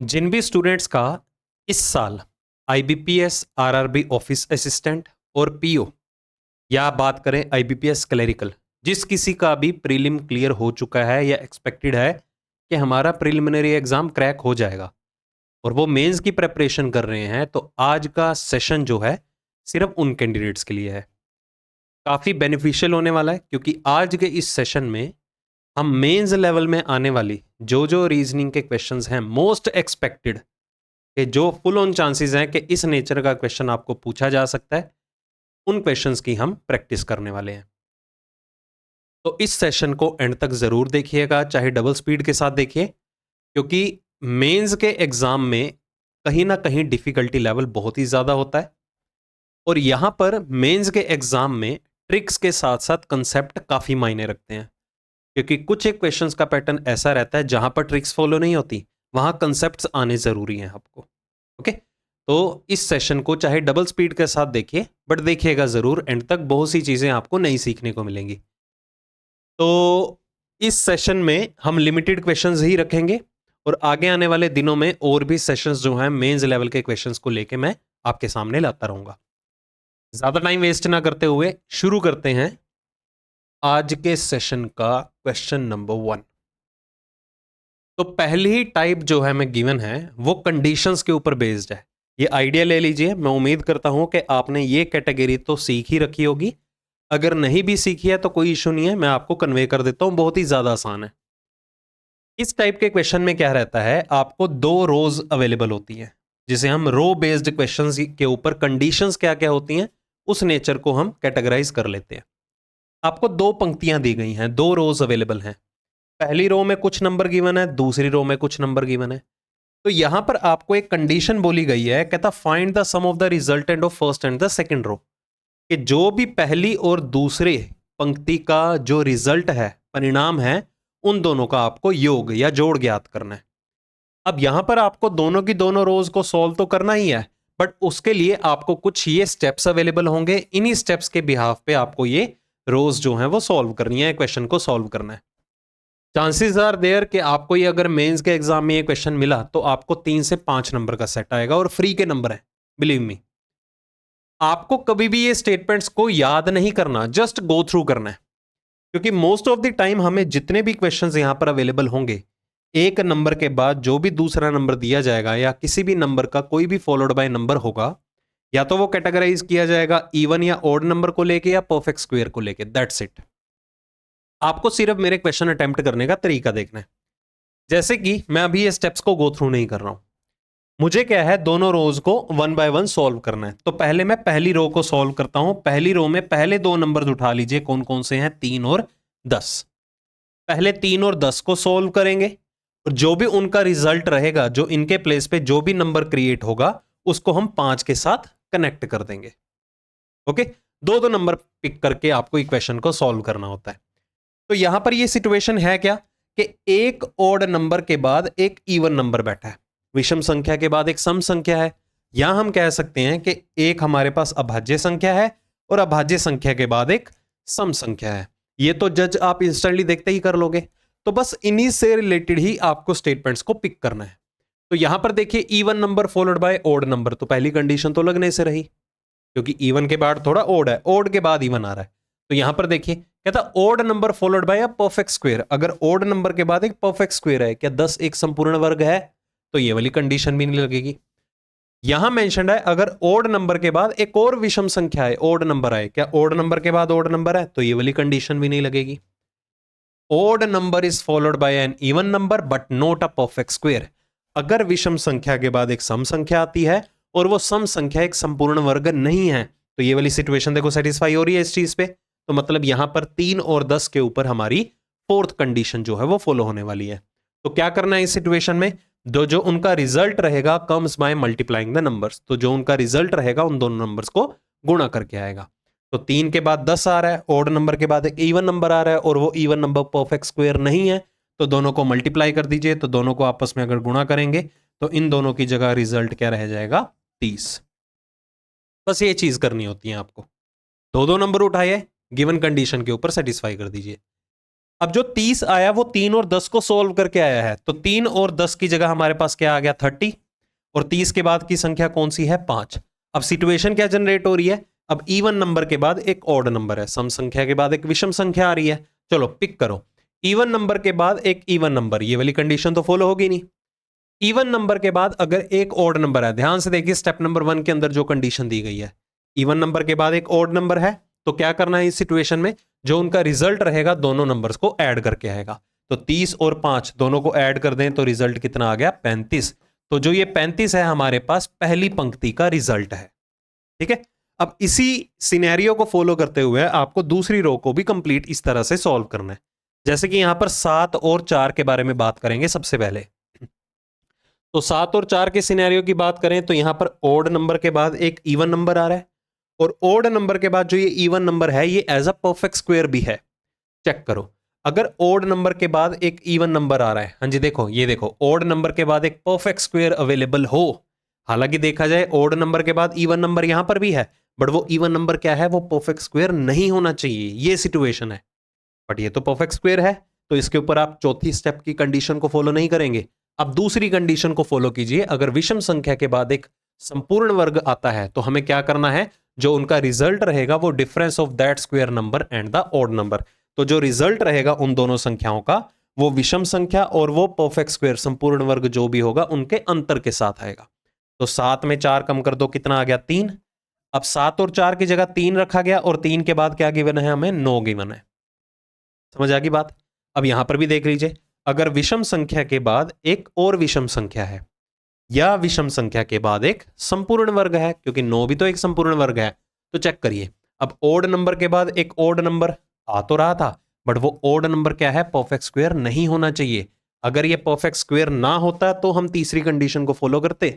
जिन भी स्टूडेंट्स का इस साल आईबीपीएस, आरआरबी ऑफिस असिस्टेंट और पीओ या बात करें आईबीपीएस क्लरिकल, जिस किसी का भी प्रीलिम क्लियर हो चुका है या एक्सपेक्टेड है कि हमारा प्रिलिमिनरी एग्जाम क्रैक हो जाएगा और वो मेंस की प्रेपरेशन कर रहे हैं, तो आज का सेशन जो है सिर्फ उन कैंडिडेट्स के लिए है। काफ़ी बेनिफिशियल होने वाला है क्योंकि आज के इस सेशन में हम मेंस लेवल में आने वाली जो जो रीजनिंग के क्वेश्चंस हैं मोस्ट एक्सपेक्टेड कि जो फुल ऑन चांसेस हैं कि इस नेचर का क्वेश्चन आपको पूछा जा सकता है, उन क्वेश्चंस की हम प्रैक्टिस करने वाले हैं। तो इस सेशन को एंड तक जरूर देखिएगा, चाहे डबल स्पीड के साथ देखिए, क्योंकि मेंस के एग्जाम में कहीं ना कहीं डिफिकल्टी लेवल बहुत ही ज्यादा होता है और यहां पर मेंस के एग्जाम में ट्रिक्स के साथ साथ कंसेप्ट काफी मायने रखते हैं, क्योंकि कुछ एक क्वेश्चंस का पैटर्न ऐसा रहता है जहां पर ट्रिक्स फॉलो नहीं होती, वहां कंसेप्ट्स आने जरूरी हैं आपको। ओके, तो इस सेशन को चाहे डबल स्पीड के साथ देखिए, बट देखिएगा जरूर एंड तक, बहुत सी चीजें आपको नई सीखने को मिलेंगी। तो इस सेशन में हम लिमिटेड क्वेश्चंस ही रखेंगे और आगे आने वाले दिनों में और भी सेशंस जो हैं मेंस लेवल के क्वेश्चंस को लेके मैं आपके सामने लाता रहूंगा। ज्यादा टाइम वेस्ट ना करते हुए शुरू करते हैं आज के सेशन का क्वेश्चन नंबर 1। तो पहली टाइप जो है मैं गिवन है वो कंडीशंस के ऊपर बेस्ड है। ये आइडिया ले लीजिए, मैं उम्मीद करता हूं कि आपने ये कैटेगरी तो सीख ही रखी होगी, अगर नहीं भी सीखी है तो कोई इशू नहीं है, मैं आपको कन्वे कर देता हूं, बहुत ही ज्यादा आसान है। इस टाइप के क्वेश्चन में क्या रहता है, आपको दो रोज अवेलेबल होती है, जिसे हम रो बेस्ड क्वेश्चंस के ऊपर कंडीशंस क्या क्या होती हैं उस नेचर को हम कैटेगराइज कर लेते हैं। आपको दो पंक्तियां दी गई हैं, दो रोज अवेलेबल हैं। पहली रो में कुछ नंबर गिवन है, दूसरी रो में कुछ नंबर गिवन है। तो यहां पर आपको एक कंडीशन बोली गई है, कहता find the sum of the resultant of first and the second row, कि जो भी पहली और दूसरे पंक्ति का जो रिजल्ट है, परिणाम है, उन दोनों का आपको योग या जोड़ ज्ञात करना है। अब यहां पर आपको दोनों की दोनों रोज को सॉल्व तो करना ही है, बट उसके लिए आपको कुछ ये स्टेप्स अवेलेबल होंगे, इन्हीं स्टेप्स के बिहाफ पे आपको ये रोज जो है वो सॉल्व करनी है, क्वेश्चन को सॉल्व करना है। चांसेस आर देयर कि आपको ये अगर मेंस के एग्जाम में ये क्वेश्चन मिला तो आपको 3 से 5 नंबर का सेट आएगा और फ्री के नंबर है, बिलीव मी। आपको कभी भी ये स्टेटमेंट्स को याद नहीं करना, जस्ट गो थ्रू करना है, क्योंकि मोस्ट ऑफ द टाइम हमें जितने भी क्वेश्चंस यहां पर अवेलेबल होंगे, एक नंबर के बाद जो भी दूसरा नंबर दिया जाएगा या किसी भी नंबर का कोई भी फॉलोड बाय नंबर होगा, या तो वो कैटेगराइज किया जाएगा इवन या ऑड नंबर को लेके या परफेक्ट स्क्वायर को लेके, दैट्स इट। आपको सिर्फ मेरे क्वेश्चन अटेम्प्ट करने का तरीका देखना है। जैसे कि मैं अभी ये स्टेप्स को गो थ्रू नहीं कर रहा हूं, मुझे क्या है, दोनों रोज को वन बाय वन सॉल्व करना है। तो पहले मैं पहली रो को सॉल्व करता हूं। पहली रो में पहले दो नंबर उठा लीजिए, कौन कौन से हैं, 3 और 10। पहले 3 और 10 को सॉल्व करेंगे और जो भी उनका रिजल्ट रहेगा, जो इनके प्लेस पे जो भी नंबर क्रिएट होगा, उसको हम 5 के साथ कनेक्ट कर देंगे। ओके, दो दो नंबर पिक करके आपको इक्वेशन को सॉल्व करना होता है। तो यहां पर ये सिचुएशन है क्या कि एक ऑड नंबर के बाद एक इवन नंबर बैठा है, विषम संख्या के बाद एक सम संख्या है। यहां हम कह सकते हैं कि एक हमारे पास अभाज्य संख्या है और अभाज्य संख्या के बाद एक सम संख्या है। ये तो जज आप इंस्टेंटली देखते ही कर लोगे, तो बस इन्हीं से रिलेटेड ही आपको स्टेटमेंट्स को पिक करना है। तो यहां पर देखिए, even number followed by odd number, तो पहली कंडीशन तो लगने से रही, क्योंकि इवन के बाद थोड़ा ओड है, ओड के बाद इवन आ रहा है। तो यहां पर देखिए, कहता odd number followed by a perfect square. अगर ओड नंबर के बाद एक परफेक्ट स्क्वायर है, क्या 10 एक संपूर्ण वर्ग है, तो ये वाली कंडीशन भी नहीं लगेगी। यहां मेंशन्ड है, अगर ओड नंबर के बाद एक और विषम संख्या है, ओड नंबर आए, क्या ओड नंबर के बाद ओड नंबर है, तो ये वाली कंडीशन भी नहीं लगेगी। Odd number is followed by an even number but not a perfect square. अगर विषम संख्या के बाद एक सम संख्या आती है और वो सम संख्या एक संपूर्ण वर्ग नहीं है, तो ये वाली सिचुएशन देखो सेटिस्फाई हो रही है इस चीज पे। तो मतलब यहां पर 3 और 10 के ऊपर हमारी फोर्थ कंडीशन जो है वो फॉलो होने वाली है। तो क्या करना है इस सिचुएशन में, जो उनका रिजल्ट रहेगा comes by multiplying the numbers, तो जो उनका रिजल्ट रहेगा उन दोनों नंबर्स को गुणा करके आएगा। तो 3 के बाद 10 आ रहा है, ऑड नंबर के बाद एक इवन नंबर आ रहा है और वो इवन नंबर परफेक्ट स्क्वायर नहीं है, तो दोनों को मल्टीप्लाई कर दीजिए। तो दोनों को आपस में अगर गुणा करेंगे तो इन दोनों की जगह रिजल्ट क्या रह जाएगा, 30। बस ये चीज करनी होती है आपको, दो दो नंबर उठाइए, गिवन कंडीशन के ऊपर सेटिस्फाई कर दीजिए। अब जो 30 आया वो 3 और 10 को सोल्व करके आया है, तो 3 और 10 की जगह हमारे पास क्या आ गया 30, और 30 के बाद की संख्या कौन सी है 5। अब सिचुएशन क्या जनरेट हो रही है, अब इवन नंबर के बाद एक ऑड नंबर है, सम संख्या के बाद एक विषम संख्या आ रही है। चलो पिक करो, इवन नंबर के बाद एक इवन नंबर, ये वाली कंडीशन तो फॉलो होगी नहीं। इवन नंबर के बाद अगर एक ऑड नंबर है, ध्यान से देखिए स्टेप नंबर 1 के अंदर जो कंडीशन दी गई है, इवन नंबर के बाद एक ऑड नंबर है, तो क्या करना है इस सिचुएशन में, जो उनका रिजल्ट रहेगा दोनों नंबर्स को ऐड करके आएगा। तो 30 और 5 दोनों को ऐड कर दें तो रिजल्ट कितना आ गया 35। तो जो ये 35 है हमारे पास पहली पंक्ति का रिजल्ट है। ठीक है, अब इसी सिनेरियो को फॉलो करते हुए आपको दूसरी रो को भी कंप्लीट इस तरह से सॉल्व करना है। जैसे कि यहां पर 7 और 4 के बारे में बात करेंगे सबसे पहले। तो 7 और 4 के सिनेरियो की बात करें तो यहां पर ओड नंबर के बाद एक इवन नंबर आ रहा है, और ओड नंबर के बाद जो ये इवन नंबर है ये एज अ परफेक्ट स्क्वायर भी है। चेक करो, अगर ओड नंबर के बाद एक इवन नंबर आ रहा है, हाँ जी देखो, ये देखो ओड नंबर के बाद एक परफेक्ट स्क्वायर अवेलेबल हो, हालांकि देखा जाए ओड नंबर के बाद इवन नंबर यहां पर भी है, बट वो इवन नंबर क्या है, वो परफेक्ट स्क्वायर नहीं होना चाहिए, ये सिचुएशन है। बट ये तो परफेक्ट स्क्वायर है, तो इसके ऊपर आप चौथी स्टेप की कंडीशन को फॉलो नहीं करेंगे। अब दूसरी कंडीशन को फॉलो कीजिए, अगर विषम संख्या के बाद एक संपूर्ण वर्ग आता है तो हमें क्या करना है, जो उनका रिजल्ट रहेगा वो difference of that square number and the odd number. तो जो रिजल्ट रहेगा उन दोनों संख्याओं का, वो विषम संख्या और वो परफेक्ट स्क्वायर संपूर्ण वर्ग जो भी होगा उनके अंतर के साथ आएगा। तो 7 में 4 कम कर दो, कितना आ गया 3। अब 7 और 4 की जगह 3 रखा गया, और 3 के बाद क्या गिवन है हमें, 9 गिवन है। समझ आ गई बात। अब यहां पर भी देख लीजिए, अगर विषम संख्या के बाद एक और विषम संख्या है, या विषम संख्या के बाद एक संपूर्ण वर्ग है, क्योंकि 9 भी तो एक संपूर्ण वर्ग है, तो चेक करिए, अब ओड नंबर के बाद एक ओड नंबर आ तो रहा था, बट वो ओड नंबर क्या है, परफेक्ट स्क्वायर नहीं होना चाहिए। अगर ये परफेक्ट स्क्वायर ना होता तो हम तीसरी कंडीशन को फॉलो करते,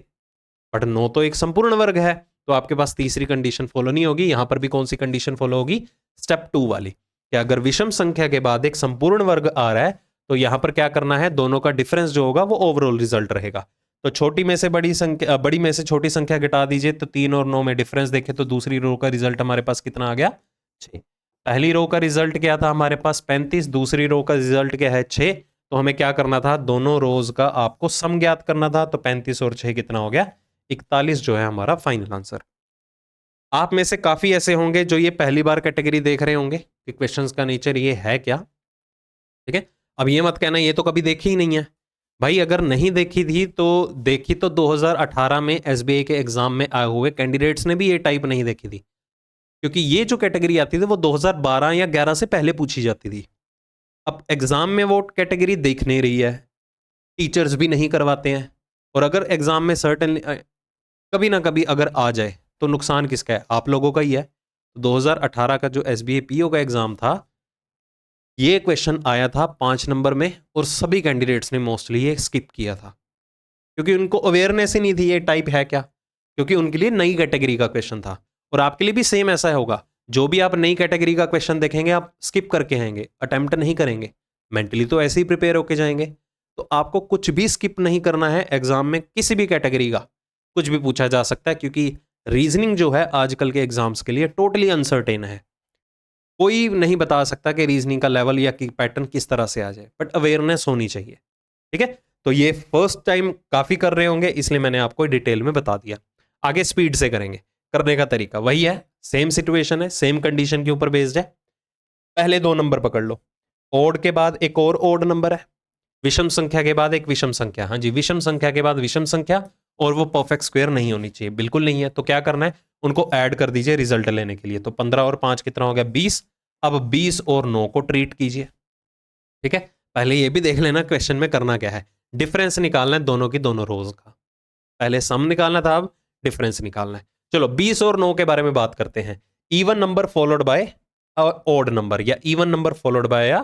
बट 9 तो एक संपूर्ण वर्ग है, तो आपके पास तीसरी कंडीशन फॉलो नहीं होगी। यहां पर भी कौन सी कंडीशन फॉलो होगी, स्टेप 2 वाली, कि अगर विषम संख्या के बाद एक संपूर्ण वर्ग आ रहा है तो यहां पर क्या करना है, दोनों का डिफरेंस जो होगा वो ओवरऑल रिजल्ट रहेगा। तो छोटी में से बड़ी संख्या, बड़ी में से छोटी संख्या घटा दीजिए, तो 3 और 9 में डिफरेंस देखें तो दूसरी रो का रिजल्ट हमारे पास कितना आ गया 6। पहली रो का रिजल्ट क्या था हमारे पास 35, दूसरी रो का रिजल्ट क्या है 6। तो हमें क्या करना था, दोनों रोज का आपको सम ज्ञात करना था, तो 35 और 6 कितना हो गया 41 जो है हमारा फाइनल आंसर। आप में से काफी ऐसे होंगे जो ये पहली बार कैटेगरी देख रहे होंगे कि क्वेश्चंस का नेचर ये है क्या। ठीक है, अब ये मत कहना ये तो कभी देखी ही नहीं है भाई, अगर नहीं देखी थी तो देखी तो 2018 में एसबीआई के एग्जाम में आए हुए कैंडिडेट्स ने भी ये टाइप नहीं देखी थी, क्योंकि ये जो कैटेगरी आती थी वो 2012 या 11 से पहले पूछी जाती थी। अब एग्जाम में वो कैटेगरी देख नहीं रही है, टीचर्स भी नहीं करवाते हैं, और अगर एग्जाम में सर्टेन कभी ना कभी अगर आ जाए तो नुकसान किसका है, आप लोगों का ही है। 2018 का जो एसबीआई पीओ का एग्जाम था, ये क्वेश्चन आया था 5 नंबर में, और सभी कैंडिडेट्स ने मोस्टली ये स्किप किया था, क्योंकि उनको अवेयरनेस ही नहीं थी ये टाइप है क्या, क्योंकि उनके लिए नई कैटेगरी का क्वेश्चन था। और आपके लिए भी सेम ऐसा होगा, जो भी आप नई कैटेगरी का क्वेश्चन देखेंगे आप स्किप करके आएंगे, अटेम्प्ट नहीं करेंगे, मेंटली तो ऐसे ही प्रिपेयर होके जाएंगे। तो आपको कुछ भी स्किप नहीं करना है, एग्जाम में किसी भी कैटेगरी का कुछ भी पूछा जा सकता है, क्योंकि रीजनिंग जो है आजकल के एग्जाम्स के लिए टोटली अनसर्टेन है। कोई नहीं बता सकता कि रीजनिंग का लेवल या कि पैटर्न किस तरह से आ जाए, बट अवेयरनेस होनी चाहिए। ठीक है, तो ये फर्स्ट टाइम काफी कर रहे होंगे, इसलिए मैंने आपको डिटेल में बता दिया। आगे स्पीड से करेंगे, करने का तरीका वही है, सेम सिचुएशन है, सेम कंडीशन के ऊपर बेस्ड है। पहले 2 नंबर पकड़ लो, ओड के बाद एक और ओड नंबर है, विषम संख्या के बाद एक विषम संख्या, हाँ जी विषम संख्या के बाद विषम संख्या, और वो परफेक्ट स्क्वायर नहीं होनी चाहिए, बिल्कुल नहीं है। तो क्या करना है, उनको ऐड कर दीजिए रिजल्ट लेने के लिए। तो 15 और 5 कितना हो गया 20। अब 20 और 9 को ट्रीट कीजिए। ठीक है, पहले ये भी देख लेना क्वेश्चन में करना क्या है, डिफरेंस निकालना है दोनों की दोनों रोज का। पहले सम निकालना था, अब डिफरेंस निकालना है। चलो 20 और 9 के बारे में बात करते हैं। Even number followed by odd number, या इवन नंबर फॉलोड बाय या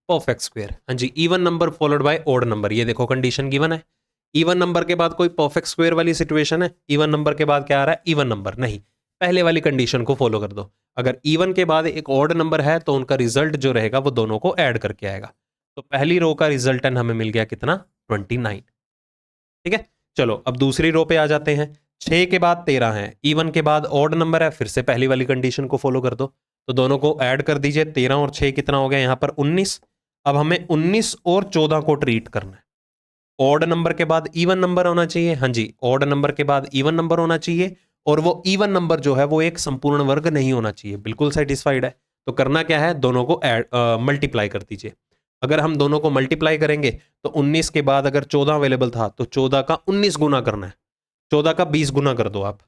परफेक्ट स्क्वायर। हाँ जी, even number followed by odd number, ये देखो कंडीशन गिवन है। इवन नंबर के बाद कोई परफेक्ट स्क्वायर वाली सिचुएशन है, इवन नंबर के बाद क्या आ रहा है, इवन नंबर नहीं, पहले वाली कंडीशन को फॉलो कर दो। अगर इवन के बाद एक ऑड नंबर है तो उनका रिजल्ट जो रहेगा वो दोनों को ऐड करके आएगा। तो पहली रो का रिजल्टेंट हमें मिल गया कितना 29। ठीक है, चलो अब दूसरी रो पे आ जाते हैं। 6 के बाद 13 है, इवन के बाद ऑड नंबर है, फिर से पहली वाली कंडीशन को फॉलो कर दो, तो दोनों को ऐड कर दीजिए। 13 और 6 कितना हो गया यहाँ पर 19। अब हमें 19 और 14 को ट्रीट करना है। ऑड नंबर के बाद इवन नंबर होना चाहिए, हाँ जी, ऑड नंबर के बाद इवन नंबर होना चाहिए, और वो इवन नंबर जो है वो एक संपूर्ण वर्ग नहीं होना चाहिए। बिल्कुल सेटिस्फाइड है। तो करना क्या है, दोनों को मल्टीप्लाई कर दीजिए। अगर हम दोनों को मल्टीप्लाई करेंगे तो 19 के बाद अगर 14 अवेलेबल था तो 14 का 19 गुना करना है, 14 का 20 गुना कर दो आप,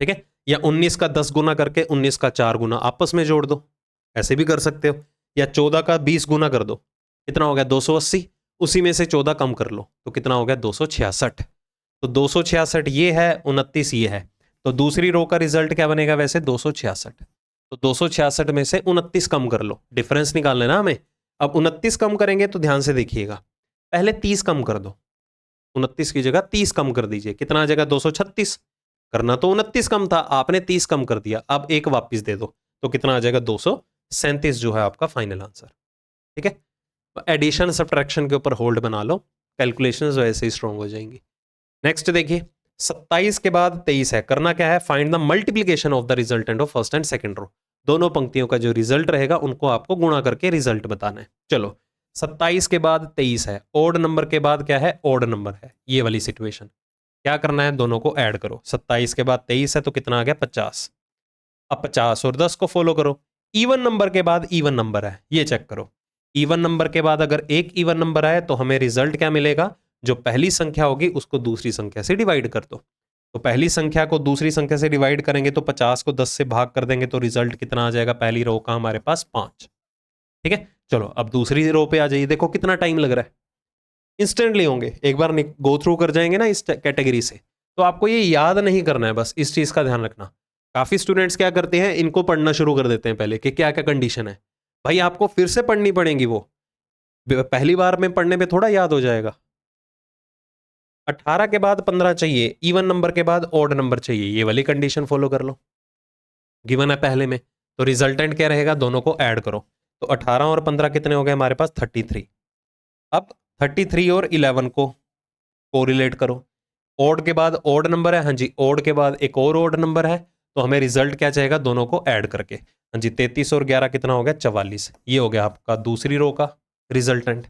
ठीक है, या 19 का 10 गुना करके 19 का 4 गुना आपस में जोड़ दो, ऐसे भी कर सकते हो, या 14 का 20 गुना कर दो, कितना हो गया 280, उसी में से 14 कम कर लो तो कितना हो गया 266। तो 266 ये है, 29 ये है, तो दूसरी रो का रिजल्ट क्या बनेगा वैसे 266। तो 266 में से 29 कम कर लो, डिफरेंस निकाल लेना हमें। अब 29 कम करेंगे तो ध्यान से देखिएगा, पहले 30 कम कर दो, 29 की जगह 30 कम कर दीजिए, कितना आ जाएगा 236। करना तो 29 कम था, आपने 30 कम कर दिया, अब एक वापस दे दो तो कितना आ जाएगा 237 जो है आपका फाइनल आंसर, ठीक है। एडिशन सब्ट्रैक्शन के ऊपर होल्ड बना लो, कैलकुलेशंस वैसे ही स्ट्रांग हो जाएंगी। नेक्स्ट देखिए 27 के बाद 23 है, करना क्या है, find the multiplication of the resultant of first and second row. दोनों पंक्तियों का जो रिजल्ट रहेगा उनको आपको गुणा करके रिजल्ट बताना है। चलो 27 के बाद 23 है, ओड नंबर के बाद क्या है, ओड नंबर है, ये वाली सिचुएशन। क्या करना है, दोनों को ऐड करो, 27 के बाद 23 है तो कितना आ गया 50। अब 50 और 10 को फॉलो करो, इवन नंबर के बाद इवन नंबर है, ये चेक करो। इवन नंबर के बाद अगर एक इवन नंबर आए तो हमें रिजल्ट क्या मिलेगा, जो पहली संख्या होगी उसको दूसरी संख्या से डिवाइड कर दो। तो पहली संख्या को दूसरी संख्या से डिवाइड करेंगे तो 50 को 10 से भाग कर देंगे तो रिजल्ट कितना आ जाएगा, पहली रो का हमारे पास 5, ठीक है। चलो अब दूसरी रो पे आ जाइए, देखो कितना टाइम लग रहा है, इंस्टेंटली होंगे, एक बार गो थ्रू कर जाएंगे ना इस कैटेगरी से, तो आपको ये याद नहीं करना है, बस इस चीज का ध्यान रखना। काफी स्टूडेंट्स क्या करते हैं, इनको पढ़ना शुरू कर देते हैं पहले कि क्या क्या कंडीशन है, भाई आपको फिर से पढ़नी पड़ेंगी, वो पहली बार में पढ़ने पे थोड़ा याद हो जाएगा। 18 के बाद 15 चाहिए, इवन नंबर के बाद ऑड नंबर चाहिए, ये वाली कंडीशन फॉलो कर लो, गिवन है पहले में, तो रिजल्टेंट क्या रहेगा, दोनों को ऐड करो। तो 18 और 15 कितने हो गए हमारे पास 33। अब 33 और 11 को कोरिलेट करो, ऑड के बाद ऑड नंबर है, हाँ जी, ऑड के बाद एक और ऑड नंबर है, तो हमें रिजल्ट क्या चाहिएगा, दोनों को ऐड करके, हाँ जी, 33 और 11 कितना हो गया 44, ये हो गया आपका दूसरी रो का रिजल्टेंट।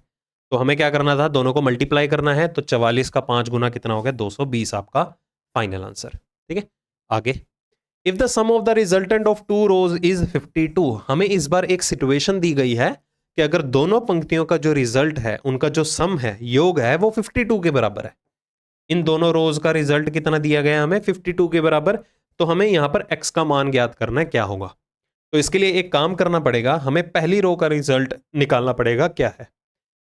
तो हमें क्या करना था, दोनों को मल्टीप्लाई करना है, तो 44 का 5 गुना कितना हो गया 220 आपका फाइनल आंसर, ठीक है। आगे, if the sum of the resultant of two rows is 52, हमें इस बार एक सिचुएशन दी गई है कि अगर दोनों पंक्तियों का जो रिजल्ट है उनका जो सम है, योग है, वो 52 के बराबर है। इन दोनों रोज का रिजल्ट कितना दिया गया हमें 52 के बराबर, तो हमें यहां पर x का मान ज्ञात करना है, क्या होगा। तो इसके लिए एक काम करना पड़ेगा, हमें पहली रो का रिजल्ट निकालना पड़ेगा, क्या है,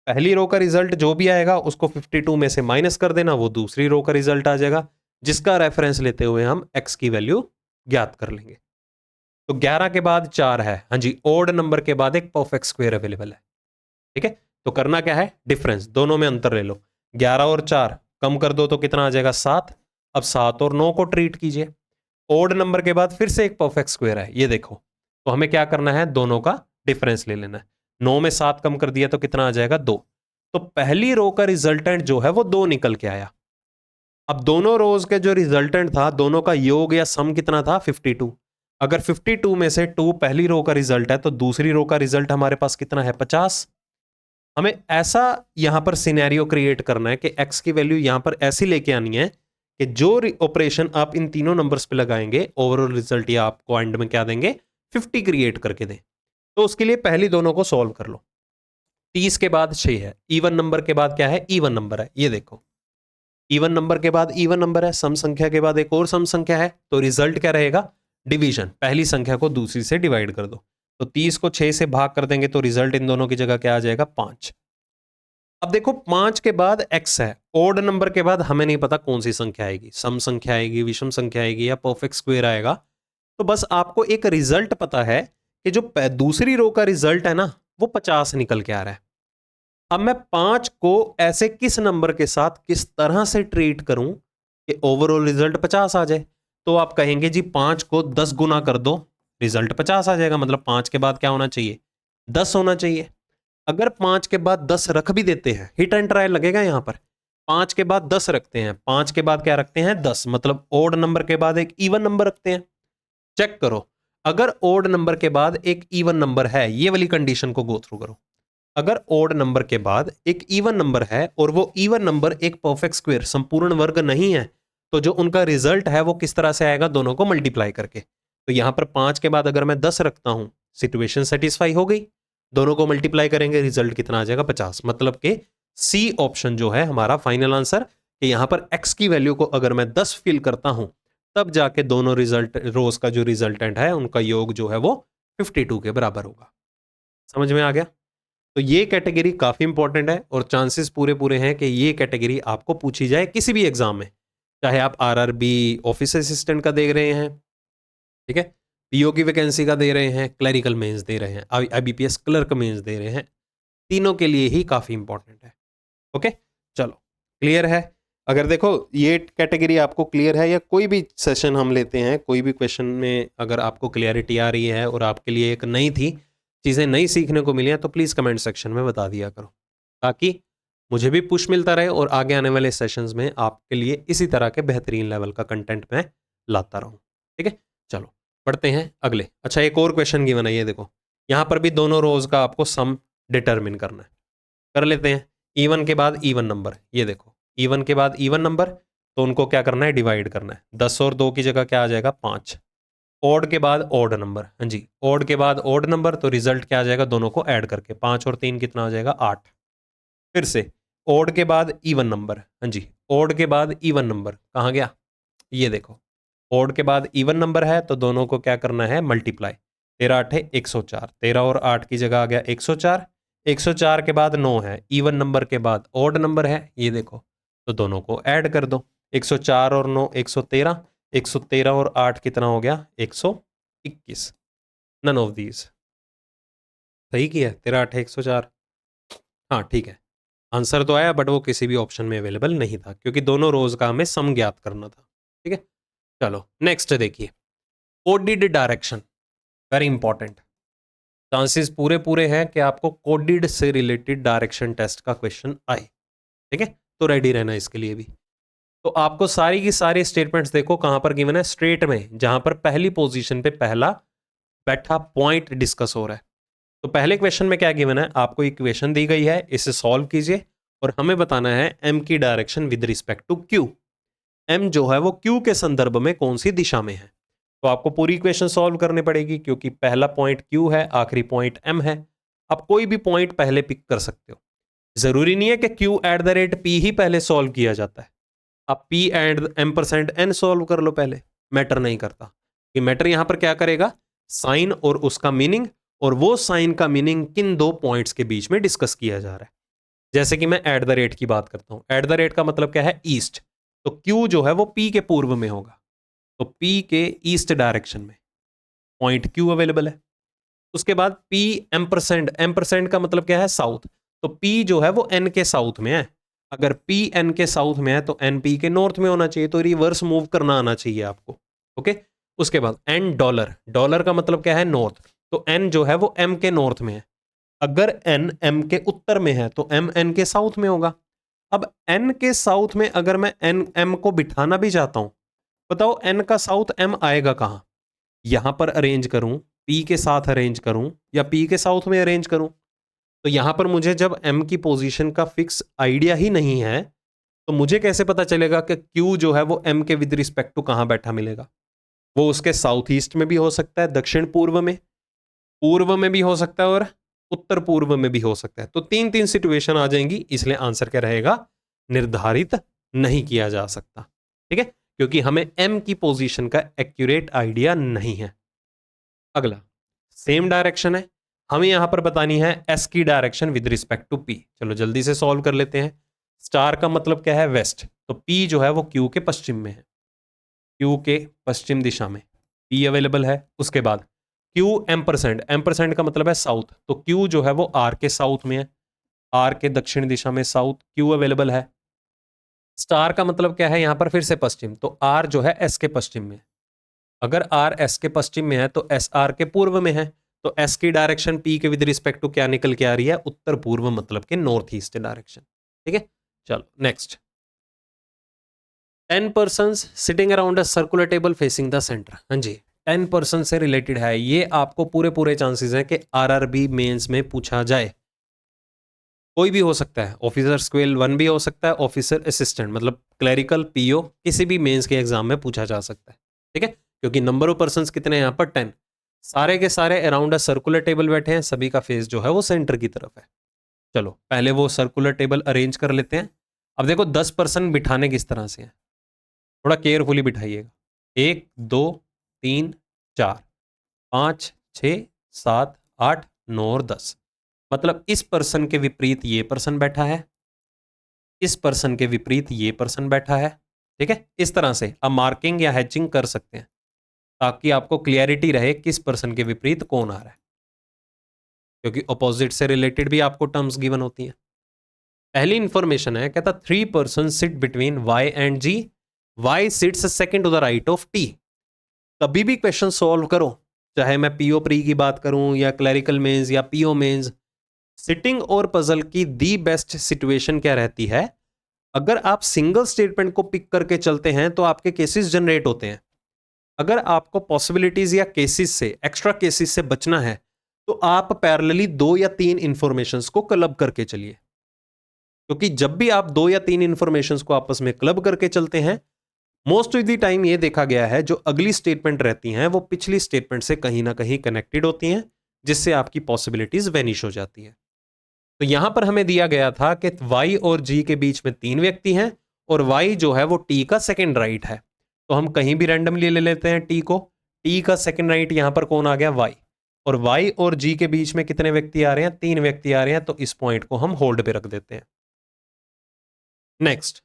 पहली रो का रिजल्ट जो भी आएगा उसको 52 में से माइनस कर देना, वो दूसरी रो का रिजल्ट आ जाएगा, जिसका रेफरेंस लेते हुए हम x की वैल्यू ज्ञात कर लेंगे। तो 11 के बाद 4 है, हाँ जी, ओड नंबर के बाद एक परफेक्ट स्क्वायर अवेलेबल है, ठीक है। तो करना क्या है, डिफरेंस, दोनों में अंतर ले लो, 11 और 4 कम कर दो तो कितना आ जाएगा 7। अब 7 और 9 को ट्रीट कीजिए, ओड नंबर के बाद फिर से एक परफेक्ट स्क्वायर है, ये देखो, तो हमें क्या करना है, दोनों का डिफरेंस ले लेना है। 9 में 7 कम कर दिया तो कितना आ जाएगा 2। तो पहली रो का रिजल्टेंट जो है वो 2 निकल के आया। अब दोनों रोज के जो रिजल्टेंट था, दोनों का योग या सम कितना था 52। अगर 52 में से 2 पहली रो का रिजल्ट है तो दूसरी रो का रिजल्ट हमारे पास कितना है 50। हमें ऐसा यहां पर सिनेरियो क्रिएट करना है कि x की वैल्यू यहां पर ऐसी लेके आनी है कि जो ऑपरेशन आप इन तीनों नंबर्स पे लगाएंगे ओवरऑल रिजल्ट या आपको एंड में क्या देंगे 50 क्रिएट करके दें। तो उसके लिए पहली दोनों को सॉल्व कर लो। 30 के बाद 6 है, इवन नंबर के बाद क्या है, इवन नंबर है, ये देखो, इवन नंबर के बाद इवन नंबर है, सम संख्या के बाद एक और सम संख्या है, तो रिजल्ट क्या रहेगा, डिवीजन, पहली संख्या को दूसरी से डिवाइड कर दो। तो 30 को 6 से भाग कर देंगे तो रिजल्ट इन दोनों की जगह क्या आ जाएगा 5। अब देखो 5 के बाद x है, ओड नंबर के बाद हमें नहीं पता कौन सी संख्या आएगी, सम संख्या आएगी, विषम संख्या आएगी या परफेक्ट स्क्वायर आएगा। तो बस आपको एक रिजल्ट पता है कि जो दूसरी रो का रिजल्ट है ना वो 50 निकल के आ रहा है। अब मैं 5 को ऐसे किस नंबर के साथ किस तरह से ट्रीट करूं कि ओवरऑल रिजल्ट 50 आ जाए। तो आप कहेंगे जी 5 को 10 गुना कर दो, रिजल्ट 50 आ जाएगा, मतलब 5 के बाद क्या होना चाहिए 10 होना चाहिए। अगर 5 के बाद 10 रख भी देते हैं, हिट एंड ट्रायल लगेगा यहां पर, 5 के बाद 10 रखते हैं, 5 के बाद क्या रखते हैं 10, मतलब ओड नंबर के बाद एक इवन नंबर रखते हैं। चेक करो, अगर ओड नंबर के बाद एक इवन नंबर है, ये वाली कंडीशन को गो थ्रू करो, अगर ओड नंबर के बाद एक इवन नंबर है और वो इवन नंबर एक परफेक्ट स्क्वायर संपूर्ण वर्ग नहीं है, तो जो उनका रिजल्ट है वो किस तरह से आएगा, दोनों को मल्टीप्लाई करके। तो यहां पर 5 के बाद अगर मैं 10 रखता हूं, सिचुएशन सेटिस्फाई हो गई, दोनों को मल्टीप्लाई करेंगे, रिजल्ट कितना आ जाएगा 50। मतलब कि सी ऑप्शन जो है हमारा फाइनल आंसर, कि यहां पर एक्स की वैल्यू को अगर मैं 10 फिल करता हूं, तब जाके दोनों रिजल्ट रोज का जो रिजल्टेंट है उनका योग जो है वो 52 के बराबर होगा। समझ में आ गया? तो ये कैटेगरी काफी इंपॉर्टेंट है और चांसेस पूरे पूरे हैं कि ये कैटेगरी आपको पूछी जाए किसी भी एग्जाम में, चाहे आप आरआरबी ऑफिस असिस्टेंट का दे रहे हैं, ठीक है, पीओ की वैकेंसी का दे रहे हैं, क्लरिकल मेंस दे रहे हैं, आईबीपीएस क्लर्क मेंस दे रहे हैं, तीनों के लिए ही काफी इंपॉर्टेंट है। ओके, चलो क्लियर है? अगर देखो ये कैटेगरी आपको क्लियर है, या कोई भी सेशन हम लेते हैं, कोई भी क्वेश्चन में अगर आपको क्लियरिटी आ रही है और आपके लिए एक नई थी, चीज़ें नई सीखने को मिली हैं, तो प्लीज़ कमेंट सेक्शन में बता दिया करो, ताकि मुझे भी पुश मिलता रहे और आगे आने वाले सेशंस में आपके लिए इसी तरह के बेहतरीन लेवल का कंटेंट मैं लाता रहूं। ठीक है, चलो पढ़ते हैं अगले। अच्छा, एक और क्वेश्चन गिवन है, ये देखो, यहाँ पर भी दोनों रोज का आपको सम डिटरमिन करना है। कर लेते हैं। इवन के बाद इवन नंबर, ये देखो इवन के बाद इवन नंबर, तो उनको क्या करना है, डिवाइड करना है। 10 और 2 की जगह क्या आ जाएगा, 5। ऑड के बाद ऑड नंबर, हाँ जी, ऑड के बाद ऑड नंबर, तो रिजल्ट क्या आ जाएगा, दोनों को ऐड करके 5 और 3 कितना आ जाएगा, 8। फिर से ऑड के बाद इवन नंबर, हाँ जी, ऑड के बाद इवन नंबर कहाँ गया, ये देखो, ऑड के बाद इवन नंबर है तो दोनों को क्या करना है, मल्टीप्लाई। 13 8 है 104, 13 और 8 की जगह आ गया 104। 104 के बाद 9 है, इवन नंबर के बाद ऑड नंबर है, ये देखो, तो दोनों को ऐड कर दो। 104 और 9 113, 113 और 8 कितना हो गया, 121। नन ऑफ दीज सही किया, 13 8 104। हाँ ठीक है, आंसर तो आया, बट वो किसी भी ऑप्शन में अवेलेबल नहीं था, क्योंकि दोनों रोज का हमें सम ज्ञात करना था। ठीक है, चलो नेक्स्ट देखिए, कोडिड डायरेक्शन, वेरी इंपॉर्टेंट। चांसेस पूरे पूरे हैं कि आपको कोडिड से रिलेटेड डायरेक्शन टेस्ट का क्वेश्चन आए। ठीक है, तो रेडी रहना इसके लिए भी। तो आपको सारी की सारी स्टेटमेंट्स देखो कहां पर गिवन है, स्ट्रेट में, जहां पर पहली पोजीशन पे पहला बैठा पॉइंट डिस्कस हो रहा है। तो पहले क्वेश्चन में क्या गिवन है, आपको इक्वेशन दी गई है, इसे सॉल्व कीजिए और हमें बताना है एम की direction with respect to Q. M जो है वो क्यू के संदर्भ में कौन सी दिशा में है। तो आपको पूरी इक्वेशन सॉल्व करनी पड़ेगी, क्योंकि पहला पॉइंट क्यू है, आखिरी पॉइंट एम है। आप कोई भी पॉइंट पहले पिक कर सकते हो, जरूरी नहीं है कि Q at the rate P ही पहले सॉल्व किया जाता है। आप P and M percent N solve कर लो पहले, मैटर नहीं करता। कि मैटर यहां पर क्या करेगा, साइन और उसका मीनिंग, और वो साइन का मीनिंग किन दो पॉइंट्स के बीच में डिस्कस किया जा रहा है। जैसे कि मैं एट द रेट की बात करता हूं, एट द रेट का मतलब क्या है, ईस्ट, तो क्यू जो है वो पी के पूर्व में होगा, तो पी के ईस्ट डायरेक्शन में पॉइंट क्यू अवेलेबल है। उसके बाद पी एम परसेंट का मतलब क्या है, साउथ, तो पी जो है वो एन के साउथ में है। अगर पी एन के साउथ में है तो एन पी के नॉर्थ में होना चाहिए, तो रिवर्स मूव करना आना चाहिए आपको। ओके, उसके बाद एन डॉलर, डॉलर का मतलब क्या है, नॉर्थ, तो एन जो है वो एम के नॉर्थ में है। अगर एन एम के उत्तर में है तो एम एन के साउथ में होगा। अब एन के साउथ में अगर मैं एन एम को बिठाना भी चाहता हूं, बताओ एन का साउथ एम आएगा कहां, यहां पर अरेंज करूं, पी के साथ अरेंज करूं, या पी के साउथ में अरेंज करूं। तो यहां पर मुझे जब एम की पोजीशन का फिक्स आइडिया ही नहीं है, तो मुझे कैसे पता चलेगा कि क्यू जो है वो एम के विद रिस्पेक्ट टू कहां बैठा मिलेगा। वो उसके साउथ ईस्ट में भी हो सकता है, दक्षिण पूर्व में भी हो सकता है, और उत्तर पूर्व में भी हो सकता है। तो 3 सिचुएशन आ जाएंगी, इसलिए आंसर क्या रहेगा, निर्धारित नहीं किया जा सकता। ठीक है, क्योंकि हमें एम की पोजीशन का एक्यूरेट आइडिया नहीं है। अगला सेम डायरेक्शन है, हमें यहां पर बतानी है एस की direction with respect to P. चलो जल्दी से सॉल्व कर लेते हैं। स्टार का मतलब क्या है, वेस्ट, तो पी जो है वो क्यू के पश्चिम में है, क्यू के पश्चिम दिशा में पी अवेलेबल है। उसके बाद क्यू एम परसेंट का मतलब है साउथ, तो क्यू जो है वो आर के साउथ में है, आर के दक्षिण दिशा में साउथ क्यू अवेलेबल है। स्टार का मतलब क्या है, यहां पर फिर से पश्चिम, तो आर जो है एस के पश्चिम में। अगर आर एस के पश्चिम में है तो एस आर के पूर्व में है, तो एस की डायरेक्शन पी के विद रिस्पेक्ट टू क्या निकल के आ रही है, उत्तर पूर्व, मतलब के नॉर्थ ईस्ट डायरेक्शन। ठीक है, चलो next. 10 persons sitting around a circular table facing the centre, हाँ जी, 10 पर्सन से रिलेटेड है ये। आपको पूरे पूरे चांसेस हैं कि आरआरबी मेंस में पूछा जाए। कोई भी हो सकता है, ऑफिसर स्केल 1 भी हो सकता है, ऑफिसर असिस्टेंट मतलब क्लरिकल, पीओ, किसी भी मेंस के एग्जाम में पूछा जा सकता है, ठीक है। क्योंकि नंबर ऑफ पर्संस कितने हैं यहाँ पर 10, सारे के सारे अराउंड अ सर्कुलर टेबल बैठे हैं, सभी का फेस जो है वो सेंटर की तरफ है। चलो पहले वो सर्कुलर टेबल अरेंज कर लेते हैं। अब देखो 10 पर्सन बिठाने किस तरह से हैं, थोड़ा केयरफुली बिठाइएगा। 1 2 3 4 5 6 7 8 9 और 10। मतलब इस पर्सन के विपरीत ये पर्सन बैठा है, इस पर्सन के विपरीत ये पर्सन बैठा है, ठीक है। इस तरह से आप मार्किंग या हैचिंग कर सकते हैं ताकि आपको क्लियरिटी रहे किस पर्सन के विपरीत कौन आ रहा है, क्योंकि अपोजिट से रिलेटेड भी आपको टर्म्स गिवन होती हैं। पहली इंफॉर्मेशन है, कहता 3 person sit between Y and G, Y sits second to the right of T. कभी भी क्वेश्चन सॉल्व करो, चाहे मैं पीओ प्री की बात करूं या क्लरिकल मेंस या पीओ मेंस, सिटिंग और पजल की दी बेस्ट सिचुएशन क्या रहती है, अगर आप सिंगल स्टेटमेंट को पिक करके चलते हैं तो आपके केसेस जनरेट होते हैं। अगर आपको पॉसिबिलिटीज या केसेस से, एक्स्ट्रा केसेस से बचना है तो आप पैरेलली 2 या 3 इंफॉर्मेशंस को क्लब करके चलिए, क्योंकि जब भी आप 2 या 3 इंफॉर्मेशंस को आपस में क्लब करके चलते हैं, मोस्ट ऑफ द टाइम ये देखा गया है जो अगली स्टेटमेंट रहती हैं वो पिछली स्टेटमेंट से कहीं ना कहीं कनेक्टेड होती हैं, जिससे आपकी पॉसिबिलिटीज वेनिश हो जाती हैं। तो यहां पर हमें दिया गया था कि y और g के बीच में 3 व्यक्ति हैं और y जो है वो t का सेकंड राइट है, तो हम कहीं भी रैंडमली ले लेते हैं t को। t का सेकंड राइट यहां पर कौन आ गया, y, और y और g के बीच में कितने व्यक्ति आ रहे हैं, 3 व्यक्ति आ रहे हैं, तो इस पॉइंट को हम होल्ड पे रख देते हैं। Next,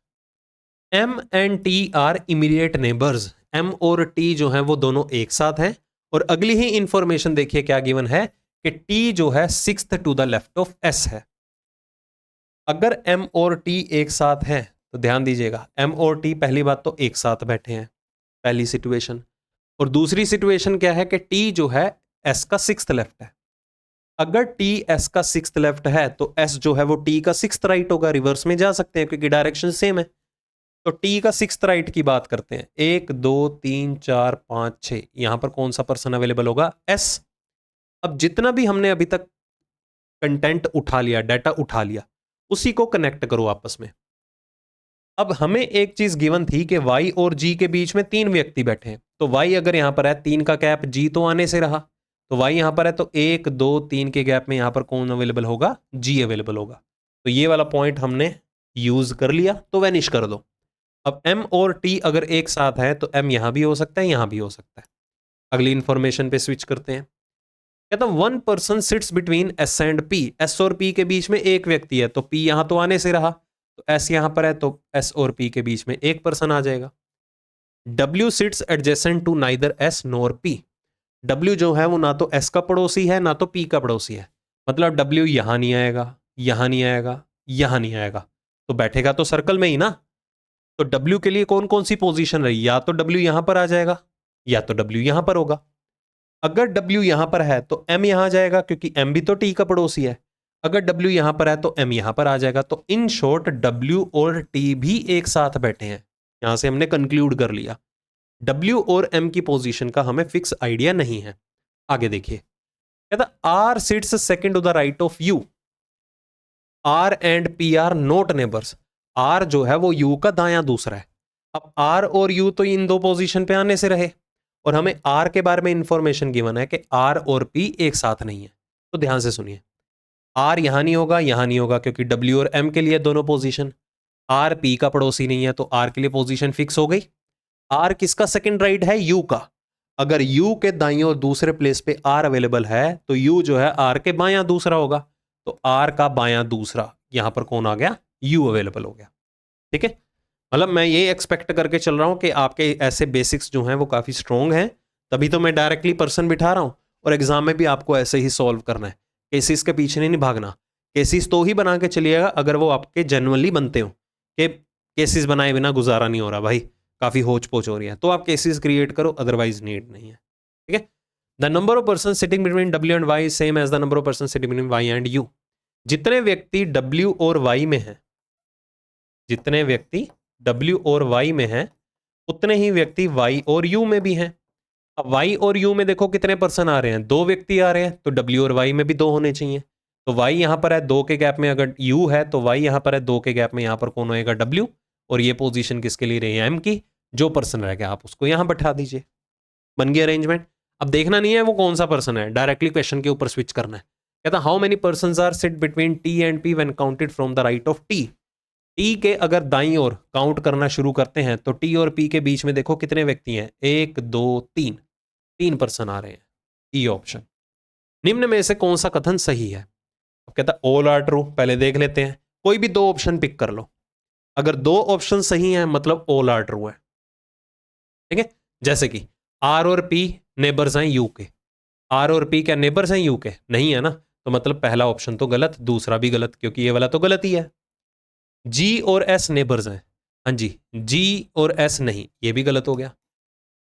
m and t are immediate neighbours, m और t जो है वो दोनों एक साथ हैं, और अगली ही इंफॉर्मेशन देखिए क्या गिवन है कि t जो है 6th to the left of s है। अगर m और t एक साथ हैं तो ध्यान दीजिएगा, m और t पहली बात तो एक साथ बैठे हैं, पहली सिचुएशन, और दूसरी सिचुएशन क्या है कि t जो है s का 6th लेफ्ट है। अगर t s का 6th लेफ्ट है तो s जो है वो t का 6th राइट होगा, रिवर्स में जा सकते हैं क्योंकि डायरेक्शन सेम है। तो t का 6th राइट की बात करते हैं, 1 2 3 4 5 6, यहां पर कौन सा पर्सन अवेलेबल होगा, s। अब जितना भी हमने अभी तक कंटेंट उठा लिया, डाटा उठा लिया, उसी को कनेक्ट करो आपस में। अब हमें एक चीज गिवन थी कि y और g के बीच में 3 व्यक्ति बैठे हैं, तो y अगर यहां पर है 3 का गैप, g तो आने से रहा, तो y यहां पर है, तो 1 2 3 के गैप में यहां पर कौन अवेलेबल होगा, g अवेलेबल होगा। तो ये वाला पॉइंट हमने यूज कर लिया, तो वैनिश कर दो। अब m और t अगर एक साथ है तो m यहां भी हो सकता है, यहां भी हो सकता है। अगली इंफॉर्मेशन पे स्विच करते हैं। कहता 1 person sits between s and p, s और p के बीच में एक व्यक्ति है, तो p यहां तो आने से रहा, तो s यहां पर है, तो s और p के बीच में एक पर्सन आ जाएगा। w sits adjacent to neither s nor p, w जो है वो ना तो s का पड़ोसी है ना तो p का पड़ोसी है, मतलब w यहां नहीं आएगा, यहां नहीं आएगा, यहां नहीं आएगा, तो बैठेगा तो सर्कल में ही ना। तो w के लिए कौन कौन सी पोजीशन रही, या तो w यहां पर आ जाएगा या तो w यहां पर होगा। अगर W यहां पर है तो M यहां जाएगा क्योंकि M भी तो T का पड़ोसी है। अगर W यहां पर है तो M यहां पर आ जाएगा। तो इन शॉर्ट W और T भी एक साथ बैठे हैं। यहां से हमने कंक्लूड कर लिया W और M की पोजीशन का हमें फिक्स आइडिया नहीं है। आगे देखिए, कहता R sits second to the right of U, R and P are not neighbours. R जो है वो U का दायां दूसरा है। अब R और U तो इन दो पोजीशन पे आने से रहे, और हमें R के बारे में इंफॉर्मेशन गिवन है कि R और P एक साथ नहीं है। तो ध्यान से सुनिए, R यहां नहीं होगा, यहां नहीं होगा, क्योंकि W और M के लिए दोनों पोजीशन, R P का पड़ोसी नहीं है, तो R के लिए पोजीशन फिक्स हो गई। R किसका सेकंड राइट है, U का। अगर U के दाईं और दूसरे प्लेस पे R अवेलेबल है तो U जो है R के बायां दूसरा होगा, तो R का बायां दूसरा, यहां पर कौन आ गया, U अवेलेबल हो गया। ठीक है, मतलब मैं ये एक्सपेक्ट करके चल रहा हूं कि आपके ऐसे बेसिक्स जो हैं वो काफ़ी स्ट्रॉन्ग हैं, तभी तो मैं डायरेक्टली पर्सन बिठा रहा हूं, और एग्जाम में भी आपको ऐसे ही सॉल्व करना है। केसेस के पीछे नहीं भागना। केसेस तो ही बना के चलिएगा अगर वो आपके जेन्युइनली बनते हो, कि केसेस बनाए बिना गुजारा नहीं हो रहा भाई, काफ़ी होच पोच हो रही है, तो आप केसेस क्रिएट करो, अदरवाइज नीड नहीं है। ठीक है, the number of person sitting between W and Y same as the number of person sitting between Y and U। जितने व्यक्ति W और Y में हैं, जितने व्यक्ति W और Y में हैं, उतने ही व्यक्ति Y और U में भी हैं। अब Y और U में देखो कितने पर्सन आ रहे हैं, 2 व्यक्ति आ रहे हैं, तो W और Y में भी 2 होने चाहिए। तो y यहाँ पर है 2 के गैप में, अगर u है तो y यहाँ पर है 2 के गैप में, यहाँ पर कौन होएगा w, और ये पोजीशन किसके लिए रही है m की, जो पर्सन रह गया आप उसको यहाँ बैठा दीजिए, बन गया अरेंजमेंट। अब देखना नहीं है वो कौन सा पर्सन है, डायरेक्टली क्वेश्चन के ऊपर स्विच करना है। कहता how many persons are sit between t and p when counted from the right of t। t के अगर दाईं ओर काउंट करना शुरू करते हैं तो t और p के बीच में देखो कितने व्यक्ति हैं, 1 2 3, 3 पर्सन आ रहे हैं, ई ऑप्शन। निम्न में से कौन सा कथन सही है? कहता ऑल आर ट्रू, पहले देख लेते हैं, कोई भी 2 ऑप्शन पिक कर लो, अगर 2 ऑप्शन सही हैं मतलब ऑल आर ट्रू है, ठीक है। जैसे कि आर और पी नेबर्स हैं यू के, आर और पी क्या नेबर्स हैं यू के? नहीं है ना, तो मतलब पहला ऑप्शन तो गलत, दूसरा भी गलत, क्योंकि ये वाला तो गलत ही है। जी और एस नेबर्स हैं, हाँ जी, जी और एस नहीं, ये भी गलत हो गया।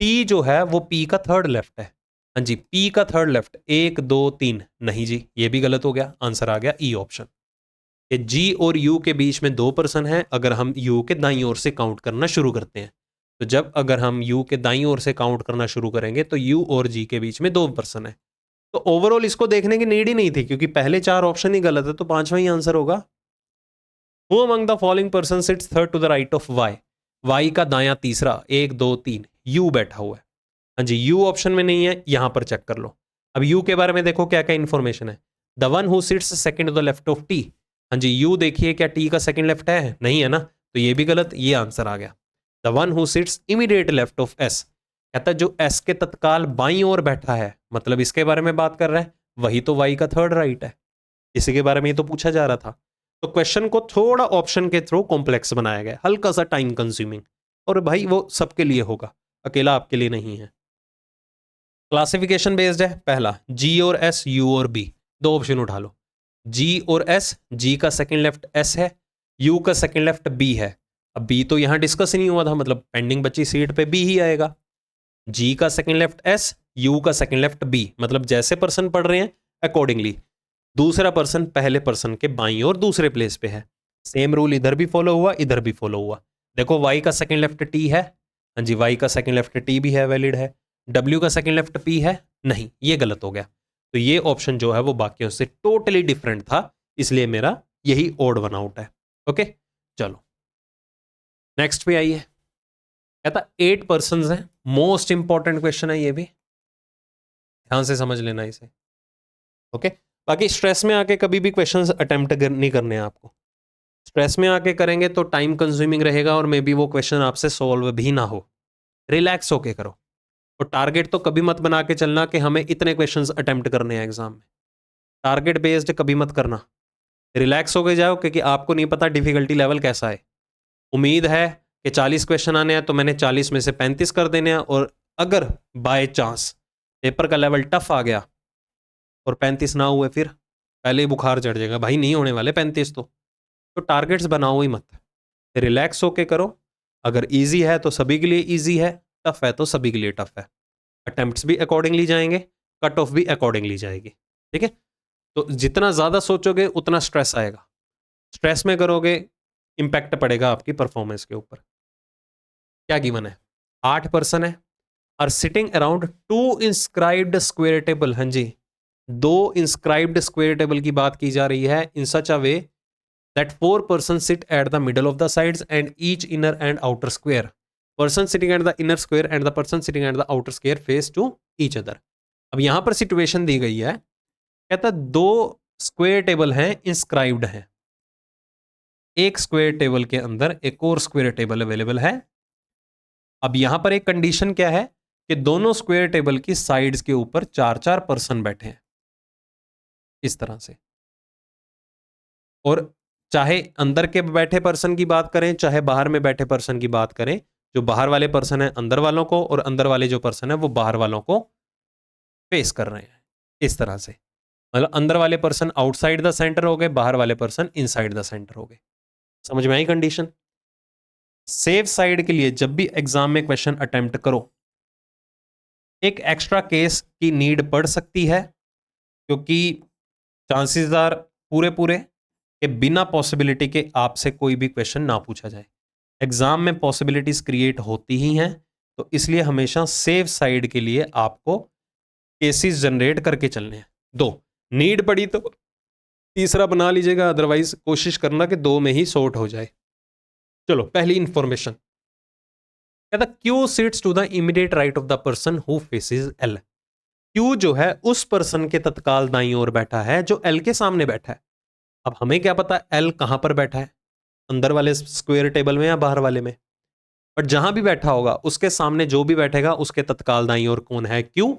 टी जो है वो पी का थर्ड लेफ्ट है, हाँ जी, पी का थर्ड लेफ्ट, 1 2 3 नहीं जी, ये भी गलत हो गया, आंसर आ गया ई ऑप्शन। जी और यू के बीच में 2 पर्सन हैं, अगर हम यू के दाईं ओर से काउंट करना शुरू करते हैं, तो जब अगर हम यू के दाईं ओर से काउंट करना शुरू करेंगे तो यू और जी के बीच में 2 पर्सन है। तो ओवरऑल इसको देखने की नीड ही नहीं थी, क्योंकि पहले 4 ऑप्शन ही गलत है, तो 5वां ही आंसर होगा। Who among the following person sits third to the right of Y, Y का दायां तीसरा, 1 2 3, यू बैठा हुआ है, हाँ जी, यू ऑप्शन में नहीं है, यहां पर चेक कर लो। अब यू के बारे में देखो क्या क्या इंफॉर्मेशन है, the one who sits second to the left of T, हाँ जी, यू देखिए क्या टी का सेकंड लेफ्ट है? नहीं है ना, तो ये भी गलत, ये आंसर आ गया। The one who sits immediate left of S, कहता है जो एस के तत्काल बाईं ओर बैठा है, मतलब इसके बारे में बात कर रहा है, वही तो वाई का थर्ड राइट है, इसी के बारे में तो पूछा जा रहा था। तो क्वेश्चन को थोड़ा ऑप्शन के थ्रू कॉम्प्लेक्स बनाया गया, हल्का सा टाइम कंज्यूमिंग, और भाई वो सबके लिए होगा, अकेला आपके लिए नहीं है। क्लासिफिकेशन बेस्ड है, पहला जी और एस, यू और बी, 2 ऑप्शन उठा लो, जी और एस, जी का सेकंड लेफ्ट एस है, यू का सेकंड लेफ्ट बी है। अब बी तो यहां डिस्कस ही नहीं हुआ था, मतलब पेंडिंग बची सीट पे बी ही आएगा। जी का सेकंड लेफ्ट एस, यू का सेकंड लेफ्ट बी, मतलब जैसे पर्सन पढ़ रहे हैं अकॉर्डिंगली दूसरा पर्सन पहले पर्सन के बाईं और दूसरे प्लेस पे है। सेम रूल इधर भी फॉलो हुआ, इधर भी फॉलो हुआ। देखो वाई का सेकंड लेफ्ट टी है, हाँ जी, वाई का सेकंड लेफ्ट टी भी है, वैलिड है। डब्ल्यू का सेकंड लेफ्ट पी है, नहीं, ये गलत हो गया। तो ये ऑप्शन जो है वो बाकियों से टोटली डिफरेंट था, इसलिए मेरा यही ओड वन आउट है। ओके, चलो नेक्स्ट पे आइए। कहता 8 पर्सन हैं, मोस्ट इंपॉर्टेंट क्वेश्चन है ये भी, ध्यान से समझ लेना इसे। ओके, बाकी स्ट्रेस में आके कभी भी क्वेश्चंस अटेम्प्ट नहीं करने हैं आपको, स्ट्रेस में आके करेंगे तो टाइम कंज्यूमिंग रहेगा और मे बी वो क्वेश्चन आपसे सॉल्व भी ना हो। रिलैक्स होके करो, और टारगेट तो कभी मत बना के चलना कि हमें इतने क्वेश्चंस अटेम्प्ट करने हैं एग्जाम में, टारगेट बेस्ड कभी मत करना। रिलैक्स होके जाओ, क्योंकि आपको नहीं पता डिफिकल्टी लेवल कैसा है। उम्मीद है कि 40 क्वेश्चन आने हैं तो मैंने 40 में से 35 कर देने हैं, और अगर बाय चांस पेपर का लेवल टफ आ गया और 35 ना हुए, फिर पहले ही बुखार चढ़ जाएगा, भाई नहीं होने वाले 35 तो टारगेट्स बनाओ ही मत, रिलैक्स होके करो। अगर इजी है तो सभी के लिए इजी है, टफ है तो सभी के लिए टफ है। अटेम्प्ट्स भी अकॉर्डिंगली जाएंगे, कट ऑफ भी अकॉर्डिंगली जाएगी, ठीक है। तो जितना ज़्यादा सोचोगे उतना स्ट्रेस आएगा, स्ट्रेस में करोगे इंपैक्ट पड़ेगा आपकी परफॉर्मेंस के ऊपर। क्या गिवन है? 8 पर्सन है, are sitting around 2 inscribed square table, हाँ जी, 2 इंस्क्राइब्ड स्क्वेयर टेबल की बात की जा रही है, इन सच अ वे that 4 persons sit at the middle of the sides and each inner and outer square. Person sitting at the inner square and the person sitting at the outer square face to each other. अब यहां पर situation दी गई है, कहता 2 square table हैं, inscribed हैं, एक square table के अंदर एक और स्क्वेयर टेबल अवेलेबल है। अब यहां पर एक कंडीशन क्या है कि दोनों स्क्वेयर टेबल की साइड्स के ऊपर 4-4 पर्सन बैठे हैं इस तरह से, और चाहे अंदर के बैठे पर्सन की बात करें चाहे बाहर में बैठे पर्सन की बात करें, जो बाहर वाले पर्सन है अंदर वालों को, और अंदर वाले जो पर्सन है वो बाहर वालों को फेस कर रहे हैं इस तरह से, मतलब अंदर वाले पर्सन आउटसाइड द सेंटर हो गए, बाहर वाले पर्सन इनसाइड द सेंटर हो गए। समझ में आई कंडीशन? सेफ साइड के लिए जब भी एग्जाम में क्वेश्चन अटेम्प्ट करो, एक एक्स्ट्रा केस की नीड पड़ सकती है, क्योंकि चांसेस आर पूरे कि बिना पॉसिबिलिटी के आपसे कोई भी क्वेश्चन ना पूछा जाए। एग्जाम में पॉसिबिलिटीज क्रिएट होती ही हैं, तो इसलिए हमेशा सेफ साइड के लिए आपको केसेस जनरेट करके चलने हैं। 2, नीड पड़ी तो तीसरा बना लीजिएगा, अदरवाइज कोशिश करना कि 2 में ही सॉर्ट हो जाए। चलो पहली इंफॉर्मेशन, कहता Q sits to the immediate right of the person who faces L. Q जो है उस पर्सन के तत्काल दाईं ओर बैठा है जो एल के सामने बैठा है। अब हमें क्या पता एल कहां पर बैठा है, अंदर वाले स्क्वायर टेबल में या बाहर वाले में, बट जहां भी बैठा होगा उसके सामने जो भी बैठेगा उसके तत्काल दाईं ओर कौन है, क्यू।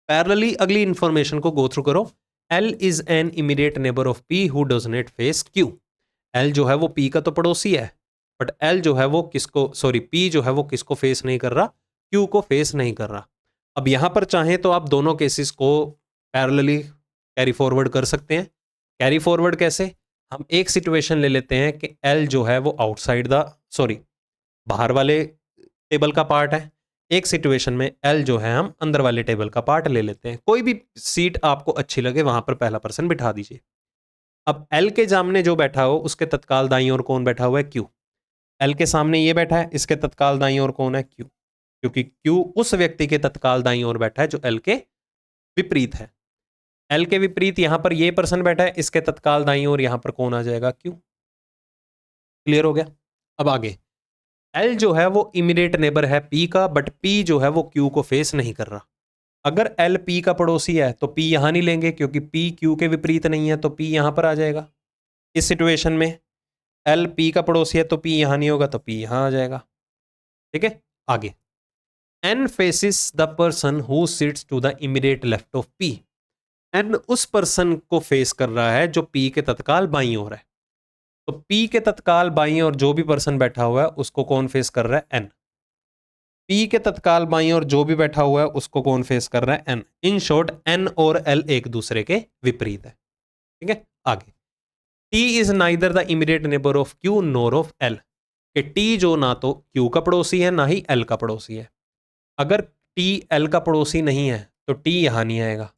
पैरेलली अगली इंफॉर्मेशन को गो थ्रू करो। L is an immediate neighbour of P who does not face Q. L जो है वो पी का तो पड़ोसी है, बट एल जो है वो किसको, सॉरी पी जो है वो किसको फेस नहीं कर रहा, क्यू को फेस नहीं कर रहा। अब यहां पर चाहें तो आप दोनों केसेस को पैरेलली कैरी फॉरवर्ड कर सकते हैं। कैरी फॉरवर्ड कैसे, हम एक सिचुएशन ले लेते हैं कि एल जो है वो आउटसाइड द, सॉरी बाहर वाले टेबल का पार्ट है। एक सिचुएशन में एल जो है हम अंदर वाले टेबल का पार्ट ले लेते हैं। कोई भी सीट आपको अच्छी लगे वहां पर पहला पर्सन बिठा दीजिए। अब एल के सामने जो बैठा हो उसके तत्काल दाईं ओर कौन बैठा हुआ है, क्यू। एल के सामने ये बैठा है, इसके तत्काल दाईं ओर कौन है, क्यू, क्योंकि क्यू उस व्यक्ति के तत्काल दाईं ओर बैठा है जो एल के विपरीत है। एल के विपरीत यहां पर ये पर्सन बैठा है, इसके तत्काल दाईं ओर यहां पर कौन आ जाएगा, क्यू। क्लियर हो गया। अब आगे, एल जो है वो इमीडिएट नेबर है पी का, बट पी जो है वो क्यू को फेस नहीं कर रहा। अगर एल पी का पड़ोसी है तो पी यहां नहीं लेंगे क्योंकि पी क्यू के विपरीत नहीं है, तो पी यहां पर आ जाएगा। इस सिचुएशन में एल पी का पड़ोसी है तो पी यहां नहीं होगा तो पी यहां आ जाएगा। ठीक है, आगे, N faces the person who sits to the immediate left of P. N उस पर्सन को फेस कर रहा है जो पी के तत्काल बाईं ओर है। तो पी के तत्काल बाईं ओर जो भी पर्सन बैठा हुआ है उसको कौन फेस कर रहा है, एन। पी के तत्काल बाईं ओर जो भी बैठा हुआ है उसको कौन फेस कर रहा है, एन। इन शॉर्ट एन और एल एक दूसरे के विपरीत है। ठीक है, आगे, T is neither the immediate neighbour of Q NOR of L. कि टी जो ना तो क्यू का पड़ोसी है ना ही एल का पड़ोसी है। अगर टी एल का पड़ोसी नहीं है तो टी यहां नहीं आएगा,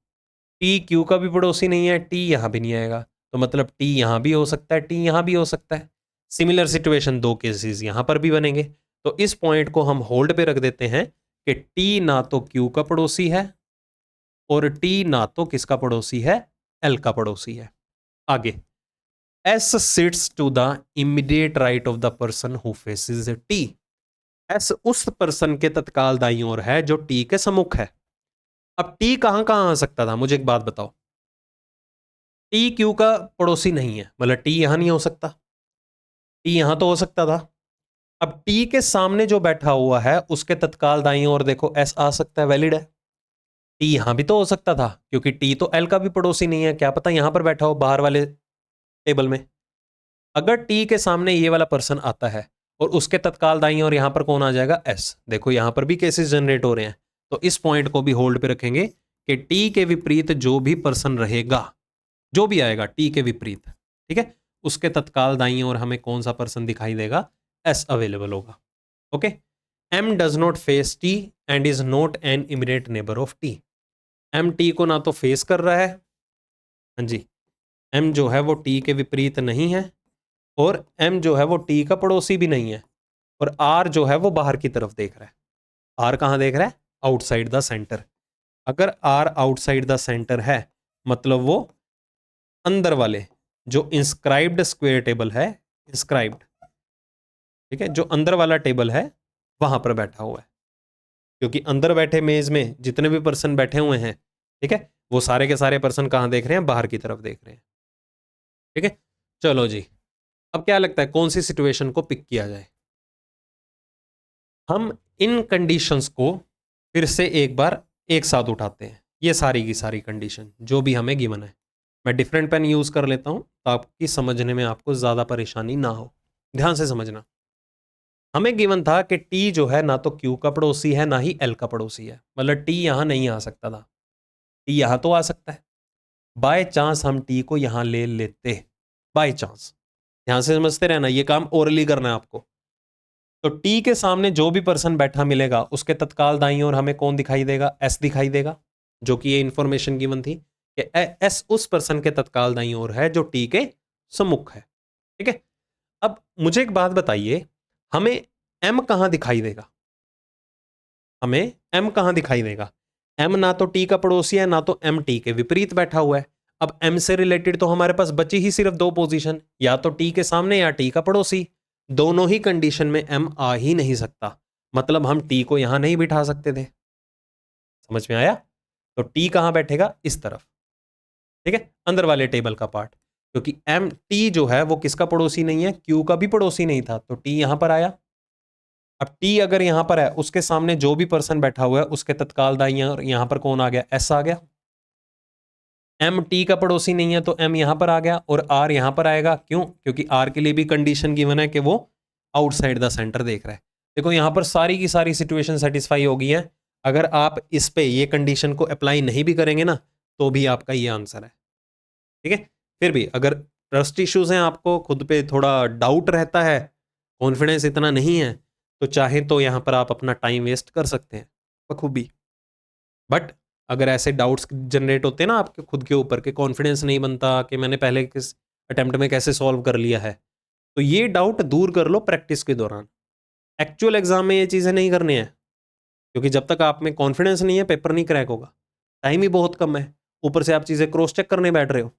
टी क्यू का भी पड़ोसी नहीं है, टी यहां भी नहीं आएगा, तो मतलब टी यहां भी हो सकता है, टी यहां भी हो सकता है। सिमिलर सिचुएशन दो केसेस यहां पर भी बनेंगे। तो इस पॉइंट को हम होल्ड पे रख देते हैं कि टी ना तो क्यू का पड़ोसी है और टी ना तो किसका पड़ोसी है, एल का पड़ोसी है। आगे, S sits to the immediate right of the person who faces T. S उस पर्सन के तत्काल दाईं ओर है जो टी के सम्मुख है। अब टी कहां कहां आ सकता था, मुझे एक बात बताओ। टी क्यू का पड़ोसी नहीं है, मतलब टी यहां नहीं हो सकता, टी यहां तो हो सकता था। अब टी के सामने जो बैठा हुआ है उसके तत्काल दाईं ओर देखो एस आ सकता है, वैलिड है। टी यहां भी तो हो सकता था क्योंकि टी तो एल का भी पड़ोसी नहीं है, क्या पता यहां पर बैठा हो बाहर वाले टेबल में। अगर टी के सामने ये वाला पर्सन आता है और उसके तत्काल दाईं ओर यहां पर कौन आ जाएगा, एस। देखो यहां पर भी केसेस जनरेट हो रहे हैं, तो इस पॉइंट को भी होल्ड पे रखेंगे कि टी के विपरीत जो भी पर्सन रहेगा, जो भी आएगा टी के विपरीत, ठीक है, उसके तत्काल दाईं ओर हमें कौन सा पर्सन दिखाई देगा, एस अवेलेबल होगा। Okay, M does not face T and is not an immediate neighbour of T. M T को ना तो फेस कर रहा है, हाँ जी, एम जो है वो टी के विपरीत नहीं है, और एम जो है वो टी का पड़ोसी भी नहीं है, और आर जो है वो बाहर की तरफ देख रहा है। आर कहां देख रहा है, आउटसाइड द सेंटर। अगर आर आउटसाइड द सेंटर है मतलब वो अंदर वाले जो इंस्क्राइब्ड स्क्वायर टेबल है, इंस्क्राइब्ड, ठीक है, जो अंदर वाला टेबल है वहां पर बैठा हुआ है। क्योंकि अंदर बैठे मेज में जितने भी पर्सन बैठे हुए हैं, ठीक है, वो सारे के सारे पर्सन कहां देख रहे हैं, बाहर की तरफ देख रहे हैं। ठीक है, चलो जी, अब क्या लगता है कौन सी सिचुएशन को पिक किया जाए। हम इन कंडीशंस को फिर से एक बार एक साथ उठाते हैं, ये सारी की सारी कंडीशन जो भी हमें गिवन है। मैं डिफरेंट पेन यूज कर लेता हूं ताकि समझने में आपको ज्यादा परेशानी ना हो। ध्यान से समझना, हमें गिवन था कि टी जो है ना तो क्यू का पड़ोसी है ना ही एल का पड़ोसी है, मतलब टी यहां नहीं आ सकता था, टी यहां तो आ सकता है। बाय चांस हम टी को यहां ले लेते, बाय चांस, ध्यान से समझते रहना, ये काम ओरली करना है आपको। तो टी के सामने जो भी पर्सन बैठा मिलेगा उसके तत्काल दाईं ओर हमें कौन दिखाई देगा, एस दिखाई देगा, जो कि ये इंफॉर्मेशन गिवन थी कि एस उस पर्सन के तत्काल दाईं ओर है जो टी के सम्मुख है। ठीक है, अब मुझे एक बात बताइए, हमें एम कहां दिखाई देगा, हमें एम कहां दिखाई देगा। एम ना तो टी का पड़ोसी है ना तो एम टी के विपरीत बैठा हुआ है। अब m से रिलेटेड तो हमारे पास बची ही सिर्फ दो पोजीशन, या तो t के सामने या t का पड़ोसी। दोनों ही कंडीशन में m आ ही नहीं सकता, मतलब हम t को यहां नहीं बिठा सकते थे। समझ में आया? तो t कहां बैठेगा? इस तरफ। ठीक है, अंदर वाले टेबल का पार्ट, क्योंकि एम टी जो है वो किसका पड़ोसी नहीं है? क्यू का भी पड़ोसी नहीं था, तो टी यहां पर आया। अब टी अगर यहां पर है, उसके सामने जो भी पर्सन बैठा हुआ है उसके तत्काल दाईं ओर यहां पर कौन आ गया? एस आ गया। एम टी का पड़ोसी नहीं है तो एम यहां पर आ गया, और आर यहां पर आएगा। क्यों? क्योंकि आर के लिए भी कंडीशन गिवन है कि वो आउटसाइड द सेंटर देख रहा है। देखो यहां पर सारी की सारी सिचुएशन सेटिस्फाई हो गई है। अगर आप इस पे ये कंडीशन को अप्लाई नहीं भी करेंगे ना, तो भी आपका ये आंसर है। ठीक है, फिर भी अगर ट्रस्ट इश्यूज हैं, आपको खुद पे थोड़ा डाउट रहता है, कॉन्फिडेंस इतना नहीं है, तो चाहे तो यहां पर आप अपना टाइम वेस्ट कर सकते हैं बखूबी। बट अगर ऐसे डाउट्स जनरेट होते हैं ना आपके खुद के ऊपर, के कॉन्फिडेंस नहीं बनता कि मैंने पहले किस अटेम्प्ट में कैसे सॉल्व कर लिया है, तो ये डाउट दूर कर लो प्रैक्टिस के दौरान। एक्चुअल एग्जाम में ये चीज़ें नहीं करनी है, क्योंकि जब तक आप में कॉन्फिडेंस नहीं है पेपर नहीं क्रैक होगा। टाइम ही बहुत कम है, ऊपर से आप चीज़ें क्रॉस चेक करने बैठ रहे हो,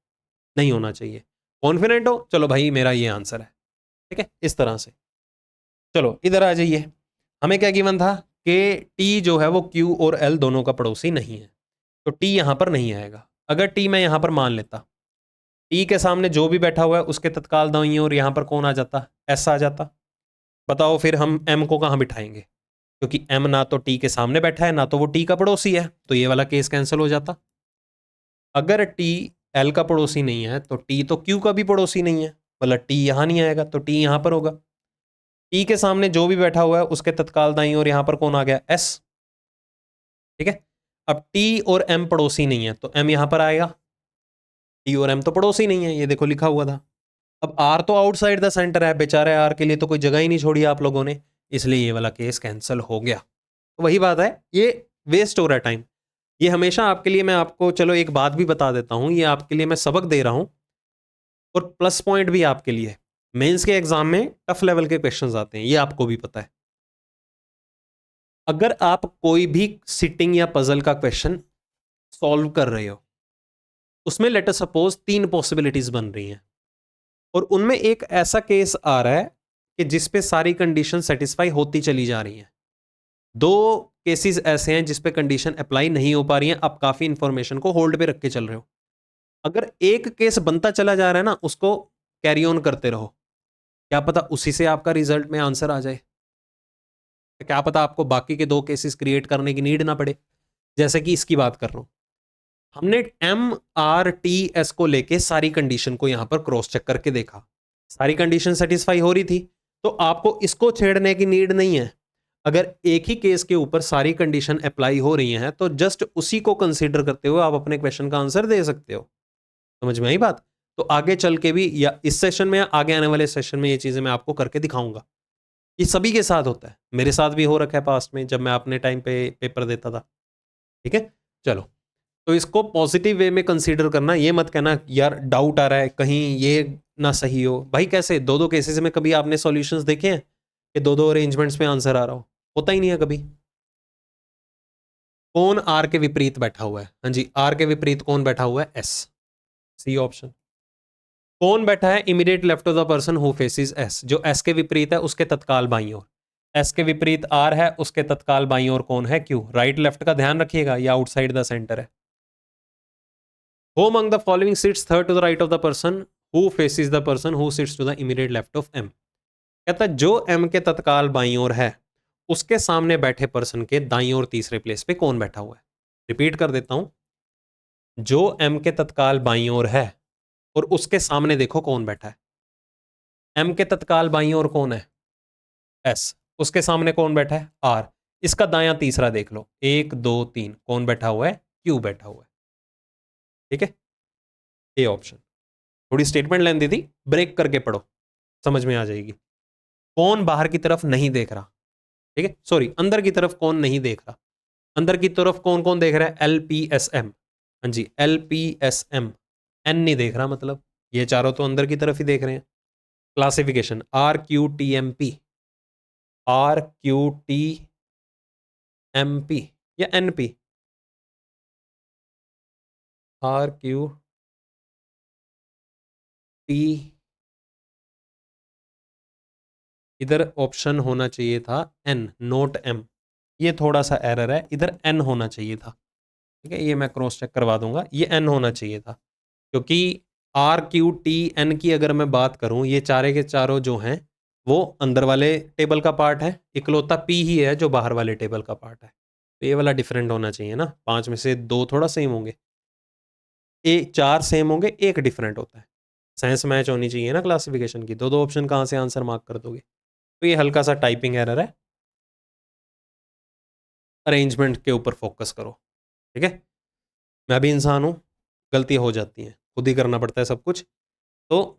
नहीं होना चाहिए। कॉन्फिडेंट हो, चलो भाई मेरा ये आंसर है, ठीक है, इस तरह से। चलो इधर आ जाइए, हमें क्या गिवन था कि टी जो है वो क्यू और एल दोनों का पड़ोसी नहीं है, तो टी यहां पर नहीं आएगा। अगर टी मैं यहां पर मान लेता, टी के सामने जो भी बैठा हुआ है उसके तत्काल दाईं ओर यहां पर कौन आ जाता? एस आ जाता। बताओ फिर हम एम को कहां बिठाएंगे? क्योंकि एम ना तो टी के सामने बैठा है ना तो वो टी का पड़ोसी है, तो ये वाला केस कैंसिल हो जाता। अगर टी एल का पड़ोसी नहीं है तो टी तो क्यू का भी पड़ोसी नहीं है, मतलब टी यहां नहीं आएगा तो टी यहां पर होगा। टी के सामने जो भी बैठा हुआ है उसके तत्काल दाईं ओर यहां पर कौन आ गया? एस। ठीक है, अब टी और एम पड़ोसी नहीं है तो एम यहां पर आएगा। टी और एम तो पड़ोसी नहीं है, ये देखो लिखा हुआ था। अब आर तो आउटसाइड द सेंटर है, बेचारे आर के लिए तो कोई जगह ही नहीं छोड़ी आप लोगों ने, इसलिए ये वाला केस कैंसिल हो गया। तो वही बात है, ये वेस्ट हो रहा है टाइम। ये हमेशा आपके लिए, मैं आपको चलो एक बात भी बता देता हूं, ये आपके लिए मैं सबक दे रहा हूं, और प्लस पॉइंट भी आपके लिए। मेंस के एग्जाम में टफ लेवल के क्वेश्चंस आते हैं, ये आपको भी पता है। अगर आप कोई भी सिटिंग या पजल का क्वेश्चन सॉल्व कर रहे हो, उसमें लेट अस सपोज 3 पॉसिबिलिटीज बन रही हैं, और उनमें एक ऐसा केस आ रहा है कि जिसपे सारी कंडीशन सेटिस्फाई होती चली जा रही हैं। 2 केसेस ऐसे हैं जिसपे कंडीशन अप्लाई नहीं हो पा रही हैं, आप काफी इंफॉर्मेशन को होल्ड पे रख के चल रहे हो। अगर एक केस बनता चला जा रहा है ना, उसको कैरी ऑन करते रहो, क्या पता उसी से आपका रिजल्ट में आंसर आ जाए। क्या पता आपको बाकी के 2 केसेस क्रिएट करने की नीड ना पड़े, जैसे कि इसकी बात कर रहा हूं। हमने एम आर टी एस को लेके सारी कंडीशन को यहां पर क्रॉस चेक करके देखा, सारी कंडीशन सेटिस्फाई हो रही थी, तो आपको इसको छेड़ने की नीड नहीं है। अगर एक ही केस के ऊपर सारी कंडीशन अप्लाई हो रही हैं तो जस्ट उसी को कंसीडर करते हुए आप अपने क्वेश्चन का आंसर दे सकते हो। समझ में आई बात? तो आगे चल के भी, या इस सेशन में या आगे आने वाले सेशन में, ये चीजें मैं आपको करके दिखाऊंगा। ये सभी के साथ होता है, मेरे साथ भी हो रखा है पास्ट में, जब मैं अपने टाइम पे पेपर देता था। ठीक है, चलो, तो इसको पॉजिटिव वे में कंसीडर करना, ये मत कहना यार डाउट आ रहा है कहीं ये ना सही हो। भाई कैसे 2-2 केसेस में कभी आपने सॉल्यूशंस देखे हैं कि 2-2 अरेंजमेंट्स में आंसर आ रहा हो? होता ही नहीं है कभी। कौन आर के विपरीत बैठा हुआ है? हाँ जी, आर के विपरीत कौन बैठा हुआ है? एस। C option. कौन बैठा है immediate left of the person who faces S? जो एस के विपरीत है उसके तत्काल बाईं ओर। एस के विपरीत आर है, उसके तत्काल बाईं ओर कौन है? क्यू। राइट लेफ्ट का ध्यान रखिएगा, या आउटसाइड द सेंटर है। Who among the following sits third to the right of the person who faces the person who sits to the immediate left of M? कहता है जो M के तत्काल बाईं ओर है उसके सामने बैठे पर्सन के दाईं ओर तीसरे प्लेस पे कौन बैठा हुआ है? रिपीट कर देता हूं, जो M के तत्काल बाईं ओर है और उसके सामने देखो कौन बैठा है। M के तत्काल बाईं ओर कौन है? S। उसके सामने कौन बैठा है? R। इसका दायां तीसरा देख लो, 1 2 3, कौन बैठा हुआ है? Q बैठा हुआ है। ठीक है, ए ऑप्शन। थोड़ी स्टेटमेंट लेंदी थी, ब्रेक करके पढ़ो, समझ में आ जाएगी। कौन बाहर की तरफ नहीं देख रहा? ठीक है, सॉरी, अंदर की तरफ कौन नहीं देख रहा? अंदर की तरफ कौन कौन देख रहा है? LPSM। हाँ जी, LPSM। एन नहीं देख रहा, मतलब ये चारों तो अंदर की तरफ ही देख रहे हैं। क्लासिफिकेशन RQTMP, RQTMP या NP? RQ टी, इधर ऑप्शन होना चाहिए था एन, नोट एम, ये थोड़ा सा एरर है, इधर एन होना चाहिए था। ठीक है, ये मैं क्रॉस चेक करवा दूंगा, ये एन होना चाहिए था, क्योंकि आर क्यू टी एन की अगर मैं बात करूं, ये चारे के चारों जो हैं वो अंदर वाले टेबल का पार्ट है, इकलौता पी ही है जो बाहर वाले टेबल का पार्ट है। तो ये वाला डिफरेंट होना चाहिए ना, 5 में से 2 थोड़ा सेम होंगे, 4 सेम होंगे, एक डिफरेंट होता है। सेंस मैच होनी चाहिए ना क्लासिफिकेशन की, दो दो ऑप्शन कहाँ से आंसर मार्क कर दोगे। तो ये हल्का सा टाइपिंग एरर है, अरेंजमेंट के ऊपर फोकस करो। ठीक है, मैं भी इंसान हूँ, गलती हो जाती है, खुद ही करना पड़ता है सब कुछ। तो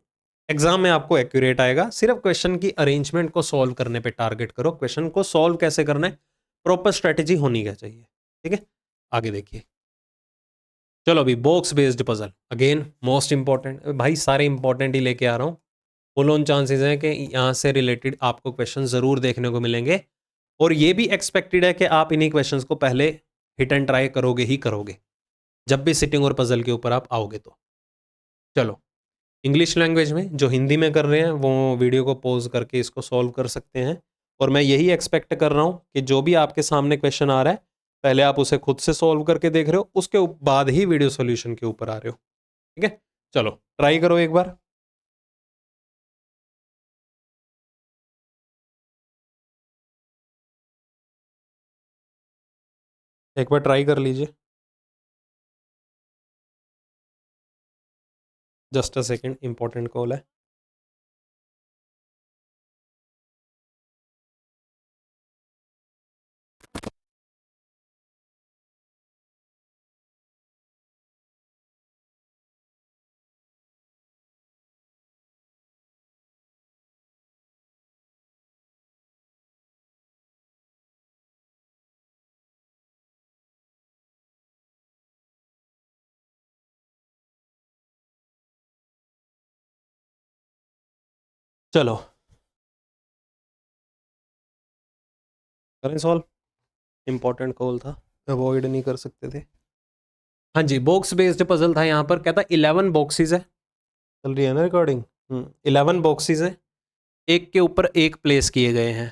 एग्जाम में आपको एक्यूरेट आएगा, सिर्फ क्वेश्चन की अरेंजमेंट को सॉल्व करने पे टारगेट करो। क्वेश्चन को सॉल्व कैसे करना है, प्रॉपर स्ट्रेटेजी होनी क्या चाहिए। ठीक है, आगे देखिए। चलो अभी box based puzzle, again most important, भाई सारे इंपॉर्टेंट ही लेके आ रहा हूँ। फुल ऑन चांसेस हैं कि यहाँ से रिलेटेड आपको क्वेश्चन जरूर देखने को मिलेंगे, और ये भी एक्सपेक्टेड है कि आप इन्हीं क्वेश्चंस को पहले हिट एंड ट्राई करोगे ही करोगे जब भी सिटिंग और पजल के ऊपर आप आओगे। तो चलो, इंग्लिश लैंग्वेज में जो हिंदी में कर रहे हैं वो वीडियो को पॉज करके इसको सॉल्व कर सकते हैं, और मैं यही एक्सपेक्ट कर रहा हूँ कि जो भी आपके सामने क्वेश्चन आ रहा है पहले आप उसे खुद से सॉल्व करके देख रहे हो, उसके बाद ही वीडियो सॉल्यूशन के ऊपर आ रहे हो। ठीक है, चलो ट्राई करो एक बार। एक बार ट्राई कर लीजिए, just a second, important call है। चलो करें सॉल्व, इंपॉर्टेंट कॉल था, अवॉइड नहीं कर सकते थे। हाँ जी, बॉक्स बेस्ड पजल था, यहाँ पर कहता 11 बॉक्सेस है, चल रही है ना रिकॉर्डिंग। 11 बॉक्सेस है, एक के ऊपर एक प्लेस किए गए हैं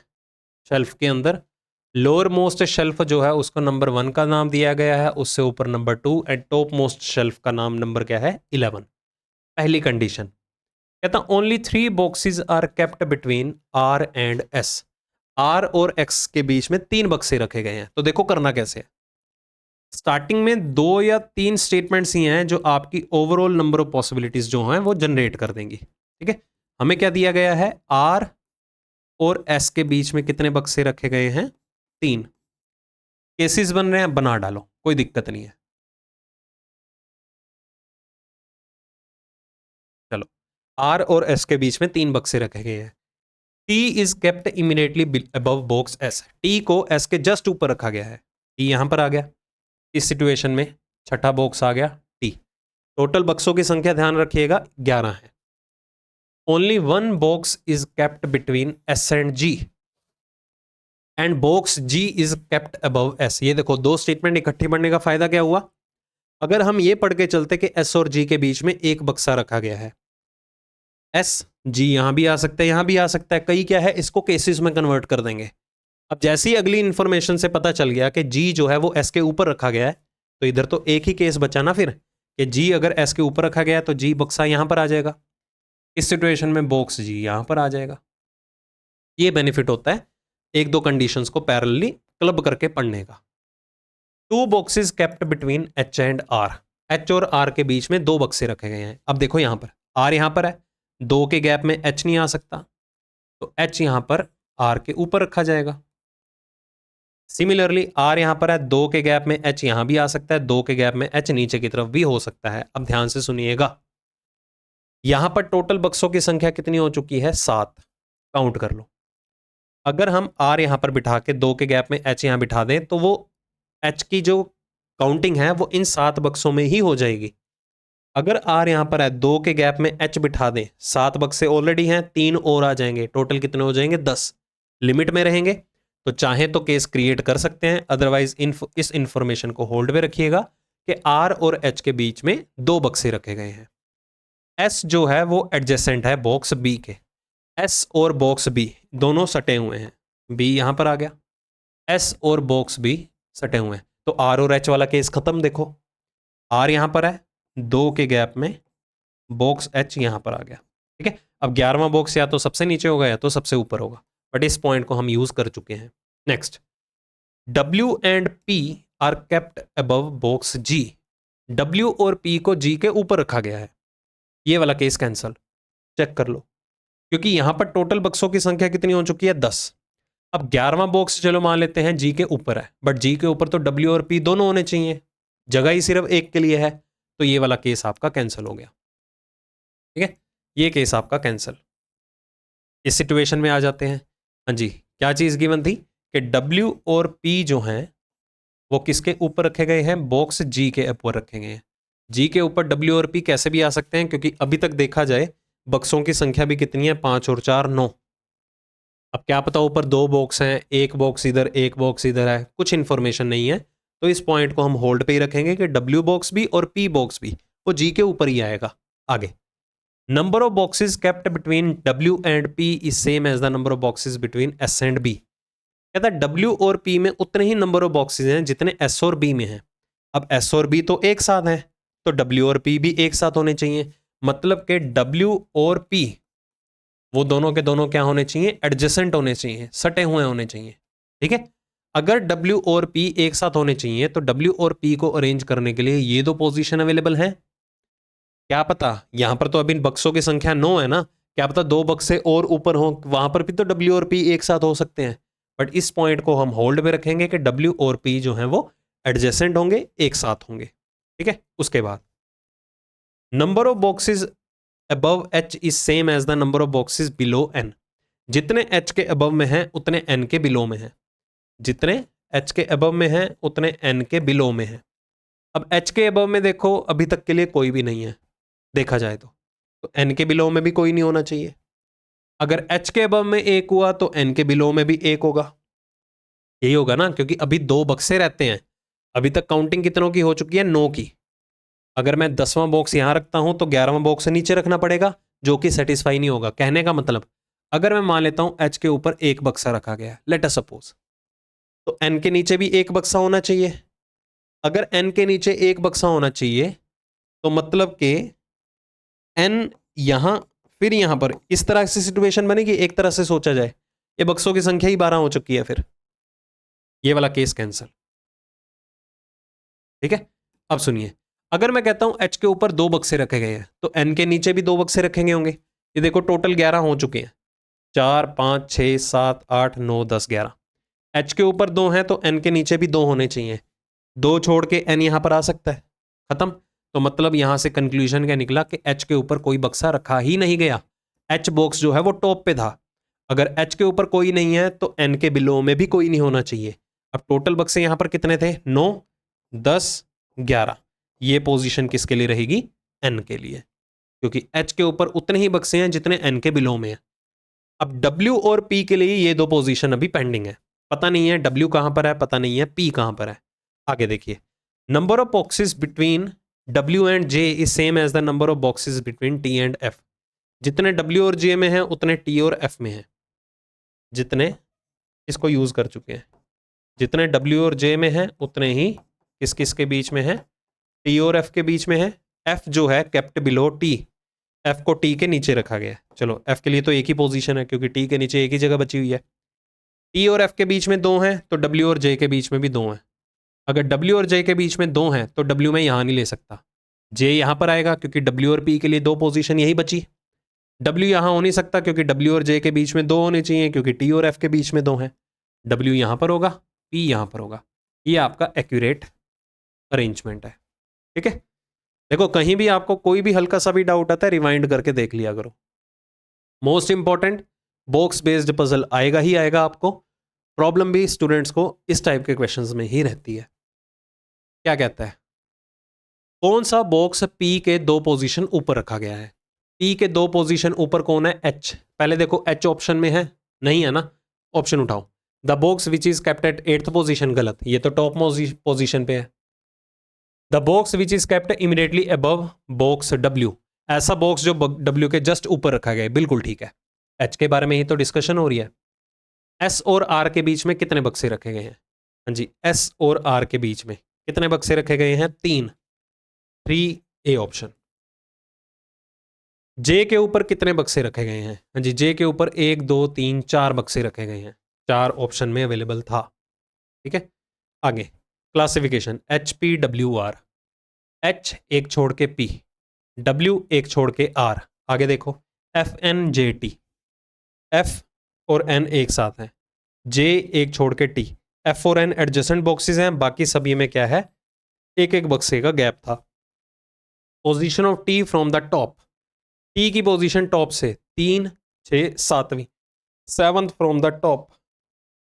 शेल्फ के अंदर। लोअर मोस्ट शेल्फ जो है उसको नंबर 1 का नाम दिया गया है, उससे ऊपर नंबर 2, एंड टॉप मोस्ट शेल्फ का नाम नंबर क्या है, 11। पहली कंडीशन कहता only 3 boxes are kept between R and S, R और एक्स के बीच में 3 बक्से रखे गए हैं। तो देखो करना कैसे है, स्टार्टिंग में 2 या 3 स्टेटमेंट्स ही हैं जो आपकी ओवरऑल नंबर ऑफ पॉसिबिलिटीज जो हैं वो जनरेट कर देंगी। ठीक है, हमें क्या दिया गया है, आर और एस के बीच में कितने बक्से रखे गए हैं, 3। केसेस बन रहे हैं, बना डालो, कोई दिक्कत नहीं है। चलो, आर और एस के बीच में 3 बक्से रखे गए हैं। T is kept immediately above box S, T को एस के जस्ट ऊपर रखा गया है, टी यहां पर आ गया। इस सिचुएशन में छठा बॉक्स आ गया टी। टोटल बक्सों की संख्या ध्यान रखिएगा 11 है। Only 1 box is kept between S and G, and box G is kept above S. ये देखो, 2 स्टेटमेंट इकट्ठी पढ़ने का फायदा क्या हुआ, अगर हम ये पढ़ के चलते कि एस और जी के बीच में एक बक्सा रखा गया है, एस जी यहां भी आ सकता है, यहां भी आ सकता है, कई क्या है इसको केसेस में कन्वर्ट कर देंगे। अब जैसे ही अगली इंफॉर्मेशन से पता चल गया कि जी जो है वो एस के ऊपर रखा गया है, तो इधर तो एक ही केस बचा ना फिर, कि जी अगर एस के ऊपर रखा गया है तो जी बक्सा यहां पर आ जाएगा। इस सिचुएशन में बॉक्स जी यहां पर आ जाएगा। ये बेनिफिट होता है एक दो कंडीशंस को पैरेलली क्लब करके पढ़ने का। 2 boxes kept between H and R, H और आर के बीच में 2 बक्से रखे गए हैं। अब देखो यहां पर आर यहां पर है, 2 के गैप में एच नहीं आ सकता, तो एच यहां पर आर के ऊपर रखा जाएगा। सिमिलरली आर यहां पर है, 2 के गैप में एच यहां भी आ सकता है, 2 के गैप में एच नीचे की तरफ भी हो सकता है। अब ध्यान से सुनिएगा, यहां पर टोटल बक्सों की संख्या कितनी हो चुकी है, 7। काउंट कर लो। अगर हम आर यहां पर बिठा के 2 के गैप में एच यहां बिठा दें तो वो एच की जो काउंटिंग है वो इन 7 बक्सों में ही हो जाएगी। अगर आर यहां पर है, 2 के गैप में एच बिठा दें, 7 बक्से ऑलरेडी हैं, 3 और आ जाएंगे, टोटल कितने हो जाएंगे, 10। लिमिट में रहेंगे तो चाहे तो केस क्रिएट कर सकते हैं, अदरवाइज इस इंफॉर्मेशन को होल्ड पे रखिएगा कि आर और एच के बीच में 2 बक्से रखे गए हैं। एस जो है वो एडजेसेंट है बॉक्स बी के, एस और बॉक्स बी दोनों सटे हुए हैं, बी यहां पर आ गया, एस और बॉक्स बी सटे हुए हैं, तो आर और एच वाला केस खत्म। देखो आर यहां पर है, 2 के गैप में बॉक्स एच यहां पर आ गया, ठीक है। अब 11वां बॉक्स या तो सबसे नीचे होगा या तो सबसे ऊपर होगा, बट इस पॉइंट को हम यूज कर चुके हैं। Next, W and P are kept above box G, W और P को G के ऊपर रखा गया है, ये वाला केस कैंसल। चेक कर लो, क्योंकि यहां पर टोटल बक्सों की संख्या कितनी हो चुकी है, 10। अब 11वां बॉक्स चलो मान लेते हैं G के ऊपर है, बट G के ऊपर तो W और P दोनों होने चाहिए, जगह ही सिर्फ एक के लिए है, तो ये वाला केस आपका कैंसिल हो गया, ठीक है। ये केस आपका कैंसिल। इस सिचुएशन में आ जाते हैं। हाँ जी, क्या चीज गिवन थी कि W और P जो हैं वो किसके ऊपर रखे गए हैं, बॉक्स G के ऊपर रखे गए हैं। G के ऊपर W और P कैसे भी आ सकते हैं, क्योंकि अभी तक देखा जाए बक्सों की संख्या भी कितनी है, 5 और 4 9। अब क्या पता ऊपर 2 बॉक्स हैं, एक बॉक्स इधर एक बॉक्स इधर है, कुछ इंफॉर्मेशन नहीं है, तो इस पॉइंट को हम होल्ड पे ही रखेंगे कि W बॉक्स भी और P बॉक्स भी वो G के ऊपर ही आएगा। आगे, number of boxes kept between W and P is same as the number of boxes between S and B। कहता है W और P में उतने ही नंबर ऑफ बॉक्सेस हैं जितने S और B में हैं। अब S और B तो एक साथ हैं, तो W और P भी एक साथ होने चाहिए, मतलब कि W और P वो दोनों के दोनों क्या होने चाहिए, एडजेसेंट होने चाहिए, सटे हुए होने चाहिए, ठीक है। अगर W और P एक साथ होने चाहिए तो W और P को अरेंज करने के लिए ये 2 पोजीशन अवेलेबल हैं। क्या पता यहां पर तो अभी बक्सों की संख्या 9 है ना, क्या पता 2 बक्से और ऊपर हो, वहां पर भी तो W और P एक साथ हो सकते हैं, बट इस पॉइंट को हम होल्ड पे रखेंगे कि W और P जो हैं वो एडजेसेंट होंगे, एक साथ होंगे, ठीक है। उसके बाद number of boxes above H is same as the number of boxes below N। जितने H के अबव में हैं उतने N के बिलो में हैं, जितने H के अबव में हैं उतने N के बिलो में हैं। अब H के अबव में देखो अभी तक के लिए कोई भी नहीं है, देखा जाए तो N के बिलो में भी कोई नहीं होना चाहिए। अगर H के अबव में 1 हुआ तो N के बिलो में भी 1 होगा, यही होगा ना, क्योंकि अभी 2 बक्से रहते हैं। अभी तक काउंटिंग कितनों की हो चुकी है, 9 की। अगर मैं 10वां बॉक्स यहां रखता हूं तो 11वां बॉक्स नीचे रखना पड़ेगा, जो कि सेटिस्फाई नहीं होगा। कहने का मतलब, अगर मैं मान लेता हूं H के ऊपर 1 बक्सा रखा गया, लेट अस सपोज, तो N के नीचे भी 1 बक्सा होना चाहिए। अगर N के नीचे 1 बक्सा होना चाहिए तो मतलब कि N यहां, फिर यहां पर इस तरह से सिचुएशन बनेगी। एक तरह से सोचा जाए ये बक्सों की संख्या ही 12 हो चुकी है, फिर ये वाला केस कैंसिल, ठीक है। अब सुनिए, अगर मैं कहता हूं H के ऊपर 2 बक्से रखे गए हैं तो N के नीचे भी 2 बक्से रखेंगे होंगे। ये देखो टोटल 11 हो चुके हैं, 4 5 6 7 8 9 10 11। H के ऊपर 2 हैं तो N के नीचे भी 2 होने चाहिए, 2 छोड़ के N यहां पर आ सकता है, खत्म। तो मतलब यहां से कंक्लूजन क्या निकला कि H के ऊपर कोई बक्सा रखा ही नहीं गया, H बॉक्स जो है वो टॉप पे था। अगर H के ऊपर कोई नहीं है तो N के बिलो में भी कोई नहीं होना चाहिए। अब टोटल बक्से यहां पर कितने थे, 9 10 11। ये पोजीशन किसके लिए रहेगी, N के लिए, क्योंकि H के ऊपर उतने ही बक्से हैं जितने N के बिलो में है। अब W और P के लिए ये 2 पोजीशन अभी पेंडिंग है, पता नहीं है W कहां पर है, पता नहीं है P कहां पर है। आगे देखिए, number of boxes between W and J is same as the number of boxes between T and F। जितने W और J में हैं उतने T और F में हैं, जितने, इसको यूज कर चुके हैं, जितने W और J में हैं उतने ही किस किस के बीच में है, T और F के बीच में है। F जो है केप्ट बिलो T, F को T के नीचे रखा गया है। चलो F के लिए तो एक ही पोजीशन है क्योंकि T के नीचे एक ही जगह बची हुई है। T और F के बीच में 2 हैं तो W और J के बीच में भी 2 हैं। अगर W और J के बीच में 2 हैं तो W मैं यहां नहीं ले सकता, J यहां पर आएगा क्योंकि W और P के लिए 2 पोजीशन यही बची। W यहां हो नहीं सकता क्योंकि W और J के बीच में 2 होने चाहिए, क्योंकि T और F के बीच में 2 हैं। W यहां पर होगा, P यहां पर होगा। ये आपका एक्यूरेट अरेंजमेंट है, ठीक है। देखो कहीं भी आपको कोई भी हल्का सा भी डाउट आता है रिवाइंड करके देख लिया करो। Most important, box based puzzle आएगा ही आएगा आपको। प्रॉब्लम भी स्टूडेंट्स को इस टाइप के क्वेश्चंस में ही रहती है। क्या कहता है, कौन सा बॉक्स P के 2 पोजीशन ऊपर रखा गया है। P के 2 पोजीशन ऊपर कौन है, H। पहले देखो H ऑप्शन में है, नहीं है ना, ऑप्शन उठाओ। The box which is kept at 8th position, गलत, ये तो टॉप पोजीशन पे है। The box which is kept immediately above box W, ऐसा बॉक्स जो डब्ल्यू के जस्ट ऊपर रखा गया है, बिल्कुल ठीक है। एच के बारे में ही तो डिस्कशन हो रही है। एस और आर के बीच में कितने बक्से रखे गए हैं? हाँ जी, एस और आर के बीच में कितने बक्से रखे गए हैं? 3, 3A ऑप्शन। जे के ऊपर कितने बक्से रखे गए हैं? हाँ जी, जे के ऊपर 1, 2, 3, 4 बक्से रखे गए हैं। 4 ऑप्शन में अवेलेबल था। ठीक है, आगे क्लासिफिकेशन HPWR। H एक छोड़ के P, W एक छोड़ के R। आगे देखो FNJT, F और N एक साथ हैं, J एक छोड़ के T। F और N एडजेसेंट बॉक्सेस हैं, बाकी सभी में क्या है? एक एक बक्से का गैप था। Position of T from the top, T की पोजीशन टॉप से 3, 6, 7वीं, 7th from the top,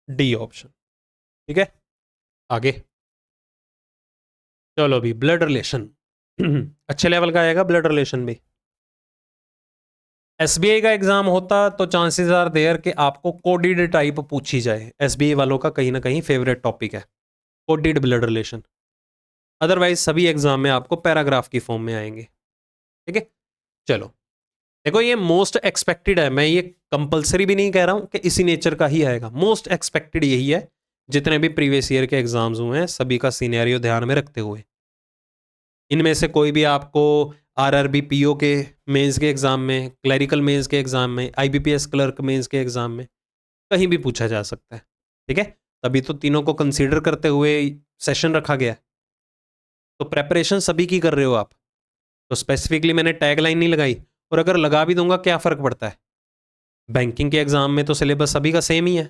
D option. ठीक है, आगे चलो भी ब्लड रिलेशन अच्छे लेवल का आएगा ब्लड रिलेशन भी। एसबीआई का एग्जाम होता तो चांसेस आर देयर कि आपको कोडिड टाइप पूछी जाए। एसबीआई वालों का कहीं ना कहीं फेवरेट टॉपिक है कोडिड ब्लड रिलेशन। अदरवाइज सभी एग्जाम में आपको पैराग्राफ की फॉर्म में आएंगे। ठीक है, चलो देखो ये मोस्ट एक्सपेक्टेड है, मैं ये कंपलसरी भी नहीं कह रहा हूं कि इसी नेचर का ही आएगा। मोस्ट एक्सपेक्टेड यही है जितने भी प्रीवियस ईयर के एग्जाम्स हुए हैं, सभी का सिनेरियो ध्यान में रखते हुए। इनमें से कोई भी आपको आरआरबी पीओ के मेंस के एग्जाम में, क्लरिकल मेंस के एग्जाम में, आईबीपीएस क्लर्क मेंस के एग्जाम में कहीं भी पूछा जा सकता है। ठीक है, तभी तो तीनों को कंसीडर करते हुए सेशन रखा गया है। तो प्रेपरेशन सभी की कर रहे हो आप, तो स्पेसिफिकली मैंने टैगलाइन नहीं लगाई, और अगर लगा भी दूंगा क्या फ़र्क पड़ता है? बैंकिंग के एग्जाम में तो सिलेबस सभी का सेम ही है,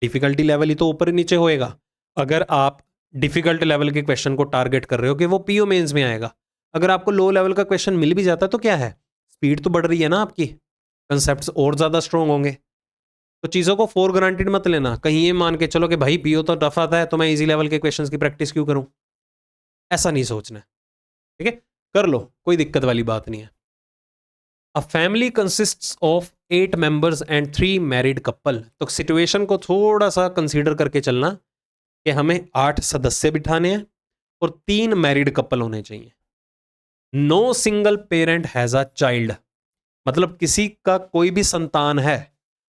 डिफिकल्टी लेवल ही तो ऊपर नीचे होएगा। अगर आप डिफिकल्ट लेवल के क्वेश्चन को टारगेट कर रहे हो कि वो पीओ मेंस में आएगा, अगर आपको लो लेवल का क्वेश्चन मिल भी जाता है तो क्या है, स्पीड तो बढ़ रही है ना आपकी, कंसेप्ट्स और ज़्यादा स्ट्रॉन्ग होंगे। तो चीज़ों को फॉर ग्रांटेड मत लेना, कहीं ये मान के चलो कि भाई पीओ तो टफ आता है तो मैं इजी लेवल के क्वेश्चंस की प्रैक्टिस क्यों करूं, ऐसा नहीं सोचना। ठीक है, कर लो, कोई दिक्कत वाली बात नहीं है। A family consists of 8 members and 3 married couple. तो सिचुएशन को थोड़ा सा कंसीडर करके चलना कि हमें 8 सदस्य बिठाने हैं और 3 मैरिड कपल होने चाहिए। No single parent has a child, मतलब किसी का कोई भी संतान है,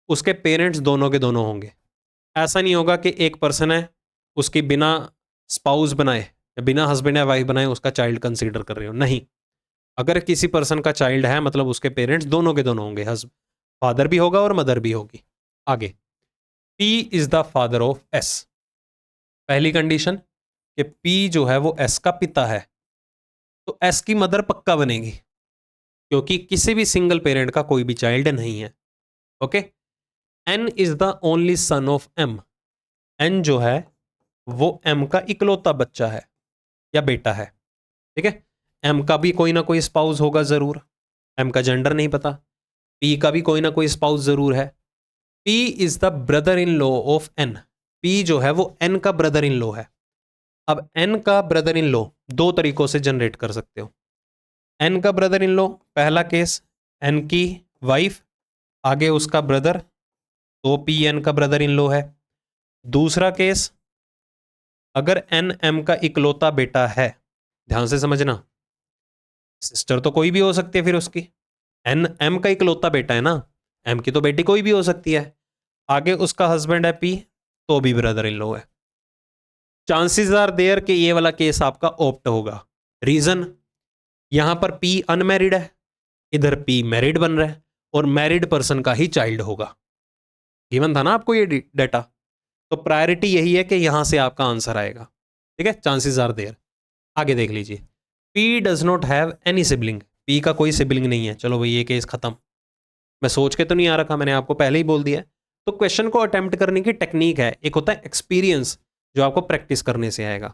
उसके पेरेंट्स दोनों के दोनों होंगे। ऐसा नहीं होगा कि एक पर्सन है, उसकी बिना स्पाउस बनाए या बिना हस्बैंड या वाइफ बनाए उसका चाइल्ड कंसीडर कर रहे हो, नहीं। अगर किसी पर्सन का चाइल्ड है मतलब उसके पेरेंट्स दोनों के दोनों होंगे, फादर भी होगा और मदर भी होगी। आगे P is the father of S। पहली कंडीशन कि P जो है वो S का पिता है, तो S की मदर पक्का बनेगी क्योंकि किसी भी सिंगल पेरेंट का कोई भी चाइल्ड नहीं है। Okay, N is the only son of M। N जो है वो M का इकलौता बच्चा है या बेटा है। ठीक है, M का भी कोई ना कोई स्पाउस होगा जरूर, M का जेंडर नहीं पता। P का भी कोई ना कोई स्पाउस जरूर है। P is the brother in law of N। P जो है वो N का ब्रदर इन लॉ है। अब N का ब्रदर इन लॉ दो तरीकों से जनरेट कर सकते हो। N का ब्रदर इन लॉ, पहला केस N की वाइफ आगे उसका ब्रदर, तो P N का ब्रदर इन लॉ है। दूसरा केस, अगर N M का इकलौता बेटा है, ध्यान से समझना, सिस्टर तो कोई भी हो सकती है फिर उसकी, N M का इकलौता बेटा है ना, M की तो बेटी कोई भी हो सकती है, आगे उसका हस्बैंड है P, तो भी ब्रदर इन लॉ है। चांसेस आर देयर कि ये वाला केस आपका ऑप्ट होगा। रीजन, यहां पर P अनमैरिड है, इधर P मैरिड बन रहा है, और मैरिड पर्सन का ही चाइल्ड होगा। गिवन था ना आपको ये डेटा, तो प्रायोरिटी यही है कि यहां से आपका आंसर आएगा। ठीक है, चांसेस आर देयर। आगे देख लीजिए, P does not have any sibling. P का कोई सिबलिंग नहीं है। चलो भाई ये केस खत्म, मैं सोच के तो नहीं आ रखा, मैंने आपको पहले ही बोल दिया है। तो क्वेश्चन को अटेम्प्ट करने की टेक्निक है, एक होता है एक्सपीरियंस जो आपको प्रैक्टिस करने से आएगा।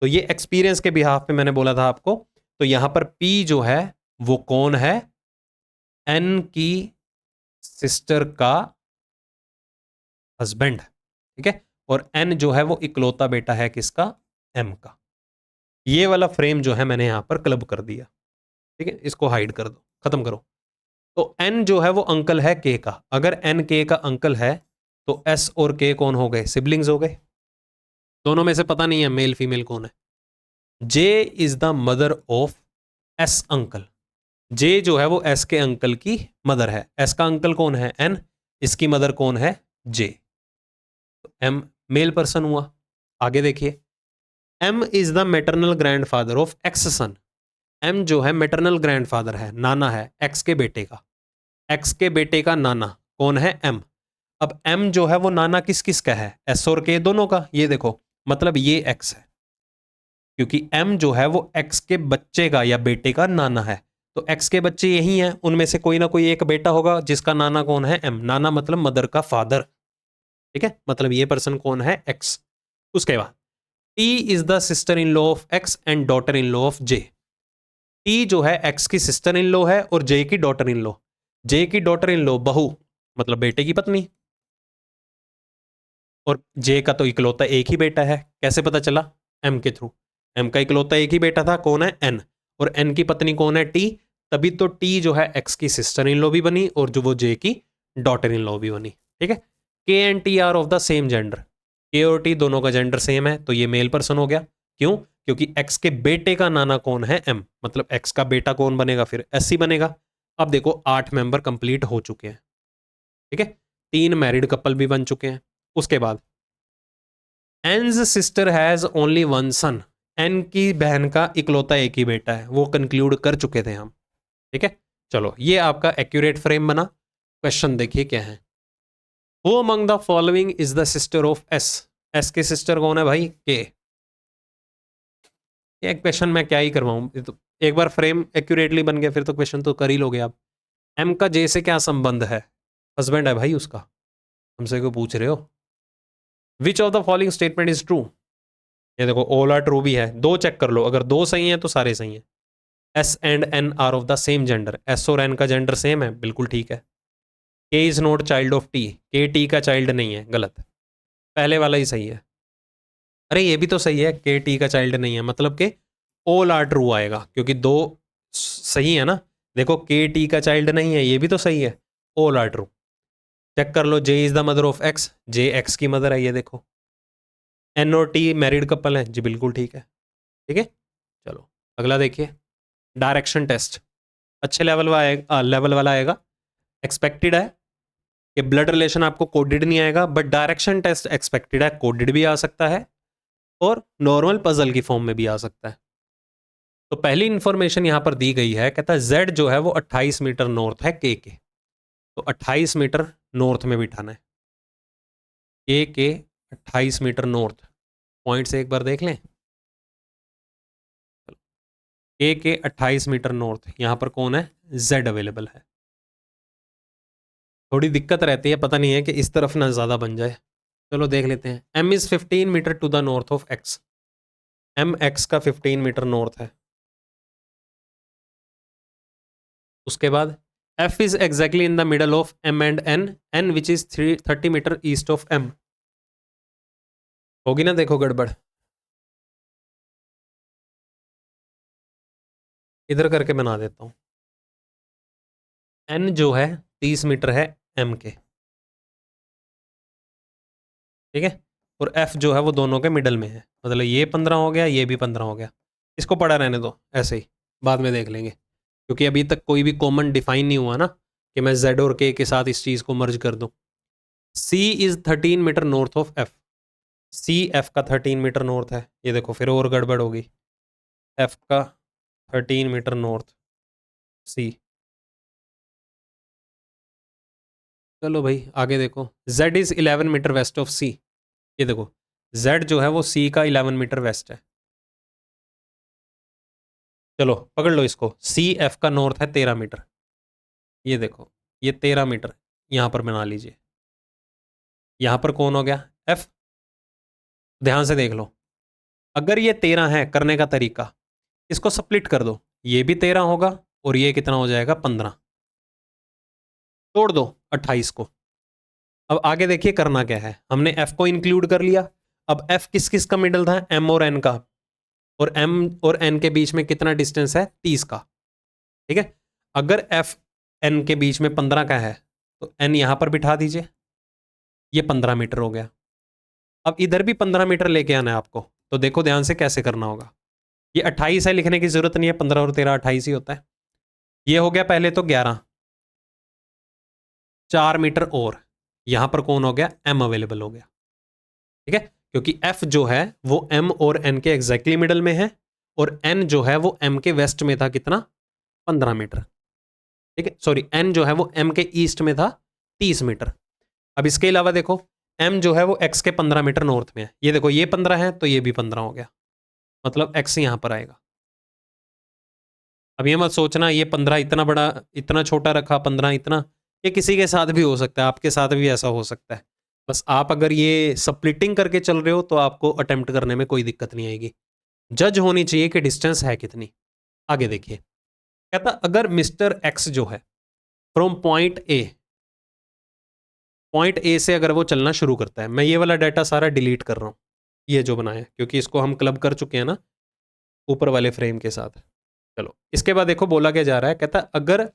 तो ये एक्सपीरियंस के बिहाफ पे मैंने बोला था आपको। तो यहां पर P जो है वो कौन है, N की सिस्टर का हस्बैंड। ठीक है, और N जो है वो इकलौता बेटा है किसका, M का। ये वाला फ्रेम जो है मैंने यहां पर क्लब कर दिया। ठीक है, इसको हाइड कर दो, खत्म करो। तो N जो है वो अंकल है K का, अगर N K का अंकल है तो S और K कौन हो गए, सिबलिंग्स हो गए। दोनों में से पता नहीं है मेल फीमेल कौन है। J is the mother of S uncle. J जो है वो एस के अंकल की मदर है। एस का अंकल कौन है? एन। इसकी मदर कौन है? जे। तो एम मेल पर्सन हुआ। आगे देखिए, M is the maternal grandfather of X son. M जो है मैटरनल ग्रैंडफादर है, नाना है एक्स के बेटे का। एक्स के बेटे का नाना कौन है? एम। अब एम जो है वो नाना किस किस का है? एस और के दोनों का। ये देखो, मतलब ये एक्स है, क्योंकि एम जो है वो एक्स के बच्चे का या बेटे का नाना है। तो एक्स के बच्चे यही हैं, उनमें से कोई ना कोई एक बेटा होगा जिसका नाना कौन है? एम। नाना मतलब मदर का फादर, ठीक है, मतलब ये पर्सन कौन है? एक्स। उसके बाद T is the sister in law of x and daughter in law of J. T जो है एक्स की सिस्टर इन लॉ है और जे की डॉटर इन लॉ। जे की डॉटर इन लॉ बहू, मतलब बेटे की पत्नी। और जे का तो इकलौता एक ही बेटा है। कैसे पता चला? एम के थ्रू। एम का इकलौता एक ही बेटा था, कौन है? एन। और एन की पत्नी कौन है? टी। तभी तो टी जो है एक्स की सिस्टर इन लॉ भी बनी और जो वो जे की डॉटर इन लॉ भी बनी, ठीक है। के and T R of the same gender. के और टी दोनों का जेंडर सेम है, तो ये मेल पर्सन हो गया। क्यों? क्योंकि एक्स के बेटे का नाना कौन है? एम। मतलब एक्स का बेटा कौन बनेगा फिर? एस ही बनेगा। अब देखो 8 मेंबर कंप्लीट हो चुके हैं, ठीक है। 3 मैरिड कपल भी बन चुके हैं। उसके बाद N's sister has only one son. N की बहन का इकलौता एक ही बेटा है, वो कंक्लूड कर चुके थे हम, ठीक है। चलो, ये आपका एक्यूरेट फ्रेम बना। क्वेश्चन देखिए क्या है। Who among the following is the sister of S. S की सिस्टर कौन है भाई? के। ये क्वेश्चन मैं क्या ही करवाऊं, तो एक बार फ्रेम एक्यूरेटली बन गया फिर तो क्वेश्चन तो कर ही लोगे आप। एम का जे से क्या संबंध है? हस्बैंड है भाई उसका। हमसे क्यों पूछ रहे हो? Which of the following statement is true. ये देखो ऑल आर ट्रू भी है, दो चेक कर लो, अगर दो सही हैं तो सारे सही हैं। S and N are of the same gender. S और एन का जेंडर सेम है, बिल्कुल ठीक है। K is not child of T. K T का चाइल्ड नहीं है, गलत। पहले वाला ही सही है। अरे ये भी तो सही है, के टी का चाइल्ड नहीं है, मतलब कि ऑल आर ट्रू आएगा, क्योंकि दो सही है ना। देखो के टी का चाइल्ड नहीं है, ये भी तो सही है। All are true. चेक कर लो, J is the mother of X. J X की मदर है, ये देखो। एन और टी मैरिड कपल है जी, बिल्कुल ठीक है, ठीक है। चलो अगला देखिए, डायरेक्शन टेस्ट। अच्छे लेवल वाला आएगा। एक्सपेक्टेड है कि ब्लड रिलेशन आपको कोडेड नहीं आएगा, बट डायरेक्शन टेस्ट एक्सपेक्टेड है, कोडेड भी आ सकता है और नॉर्मल पजल की फॉर्म में भी आ सकता है। तो पहली इंफॉर्मेशन यहां पर दी गई है, कहता है जेड जो है वो 28 मीटर नॉर्थ है के। तो 28 मीटर नॉर्थ में बिठाना है। के 28 मीटर नॉर्थ। पॉइंट से एक बार देख लें। के 28 मीटर नॉर्थ, यहां पर कौन है? जेड अवेलेबल है। थोड़ी दिक्कत रहती है, पता नहीं है कि इस तरफ ना ज़्यादा बन जाए। चलो देख लेते हैं। M is 15 metre to the north of X. M X का 15 मीटर नॉर्थ है। उसके बाद F is exactly in the middle of M and N. N which is 30 metre east of M. होगी ना, देखो गड़बड़। इधर करके बना देता हूँ। एन जो है 30 मीटर है एम के, ठीक है। और एफ जो है वो दोनों के मिडल में है, मतलब ये 15 हो गया, ये भी 15 हो गया। इसको पड़ा रहने दो ऐसे ही, बाद में देख लेंगे, क्योंकि अभी तक कोई भी कॉमन डिफाइन नहीं हुआ ना कि मैं जेड और के साथ इस चीज़ को मर्ज कर दूं। C is 13 metre north of F. C F का 13 मीटर नॉर्थ है, ये देखो फिर और गड़बड़ होगी। एफ का 13 मीटर नॉर्थ सी। चलो भाई आगे देखो, Z is 11 metre west of C. ये देखो जेड जो है वो सी का 11 मीटर वेस्ट है। चलो पकड़ लो इसको, सी एफ का नॉर्थ है 13 मीटर। ये देखो ये 13 मीटर यहाँ पर बना लीजिए। यहाँ पर कौन हो गया? एफ। ध्यान से देख लो, अगर ये 13 है, करने का तरीका इसको स्प्लिट कर दो, ये भी 13 होगा और ये कितना हो जाएगा? 15। तोड़ दो 28 को। अब आगे देखिए करना क्या है, हमने एफ को इंक्लूड कर लिया। अब एफ किस किस का मिडल था? एम और एन का। और एम और एन के बीच में कितना डिस्टेंस है? 30 का, ठीक है। अगर एफ एन के बीच में 15 का है तो एन यहां पर बिठा दीजिए, ये 15 मीटर हो गया। अब इधर भी 15 मीटर लेके आना है आपको, तो देखो ध्यान से कैसे करना होगा। ये 28 है, लिखने की जरूरत नहीं है, 15 और 13 28 ही होता है। ये हो गया पहले तो 11, 4 मीटर और यहां पर कौन हो गया, m अवेलेबल हो गया। ठीक है, क्योंकि f जो है वो m और n के एग्जैक्टली मिडल में है और n जो है वो m के वेस्ट में था, कितना, 15 मीटर। ठीक है, सॉरी, n जो है वो m के ईस्ट में था 30 मीटर। अब इसके अलावा देखो m जो है वो x के 15 मीटर नॉर्थ में है। ये देखो ये 15 है तो ये भी 15 हो गया, मतलब x यहां पर आएगा। अब ये मत सोचना ये 15 इतना बड़ा इतना छोटा रखा, 15 इतना, ये किसी के साथ भी हो सकता है, आपके साथ भी ऐसा हो सकता है। बस आप अगर ये स्प्लिटिंग करके चल रहे हो तो आपको अटेम्प्ट करने में कोई दिक्कत नहीं आएगी। जज होनी चाहिए कि डिस्टेंस है कितनी। आगे देखिए, कहता अगर मिस्टर एक्स जो है फ्रॉम पॉइंट ए से अगर वो चलना शुरू करता है, मैं ये वाला डाटा सारा डिलीट कर रहा हूं, ये जो बनाया, क्योंकि इसको हम क्लब कर चुके हैं ना ऊपर वाले फ्रेम के साथ। चलो इसके बाद देखो बोला क्या जा रहा है, कहता अगर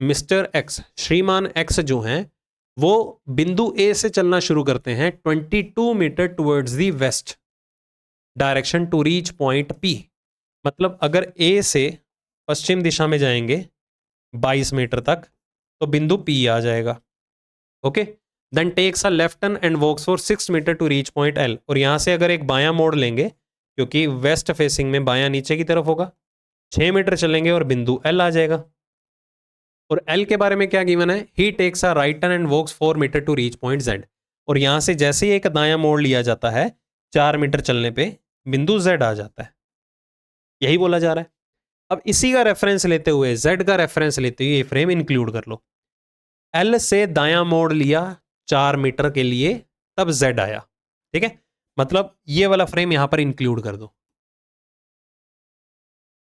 मिस्टर एक्स, श्रीमान एक्स जो हैं वो बिंदु ए से चलना शुरू करते हैं 22 metre towards the west direction to reach point P, मतलब अगर ए से पश्चिम दिशा में जाएंगे 22 मीटर तक तो बिंदु पी आ जाएगा। Okay, then takes a left turn and walks for 6 metre to reach point L, और यहां से अगर एक बायां मोड़ लेंगे, क्योंकि वेस्ट फेसिंग में बायां नीचे की तरफ होगा, 6 मीटर चलेंगे और बिंदु एल आ जाएगा। और एल के बारे में क्या गिवन है, he takes a right turn and walks 4 metre to reach point Z, और यहां से जैसे ही एक दायां मोड़ लिया जाता है 4 मीटर चलने पे बिंदु जेड आ जाता है, यही बोला जा रहा है। अब इसी का रेफरेंस लेते हुए, जेड का रेफरेंस लेते हुए ये फ्रेम इंक्लूड कर लो। एल से दायां मोड़ लिया 4 मीटर के लिए, तब जेड आया। ठीक है, मतलब ये वाला फ्रेम यहां पर इंक्लूड कर दो,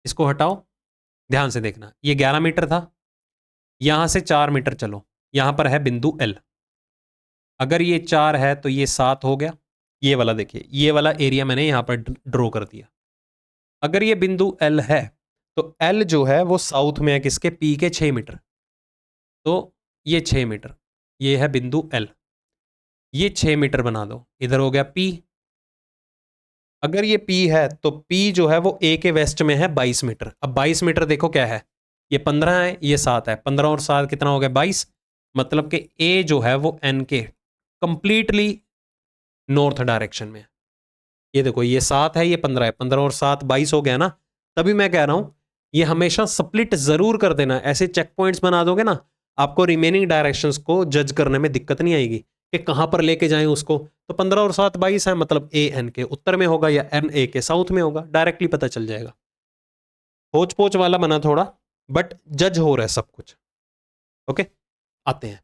इसको हटाओ, ध्यान से देखना, ये 11 मीटर था, यहां से 4 मीटर चलो, यहां पर है बिंदु एल, अगर ये 4 है तो ये 7 हो गया। ये वाला देखिए, ये वाला एरिया मैंने यहां पर ड्रॉ कर दिया। अगर ये बिंदु एल है तो एल जो है वो साउथ में है किसके, पी के 6 मीटर, तो ये 6 मीटर, ये है बिंदु एल, ये 6 मीटर बना दो, इधर हो गया पी। अगर ये पी है तो पी जो है वो ए के वेस्ट में है 22 मीटर। अब 22 मीटर देखो क्या है, ये 15 है, ये 7 है, 15 और 7 कितना हो गया, 22, मतलब कि ए जो है वो एन के कंप्लीटली नॉर्थ डायरेक्शन में है। ये देखो ये 7 है, ये 15 है, 15 और 7 22 हो गया ना। तभी मैं कह रहा हूं ये हमेशा स्प्लिट जरूर कर देना, ऐसे चेक पॉइंट्स बना दोगे ना, आपको रिमेनिंग डायरेक्शंस को जज करने में दिक्कत नहीं आएगी कि कहां पर लेके जाएं उसको। तो 15 और 7 22 है, मतलब ए एन के उत्तर में होगा या एन ए के साउथ में होगा, डायरेक्टली पता चल जाएगा। होच पोच वाला बना थोड़ा, बट जज हो रहा है सब कुछ। ओके, आते हैं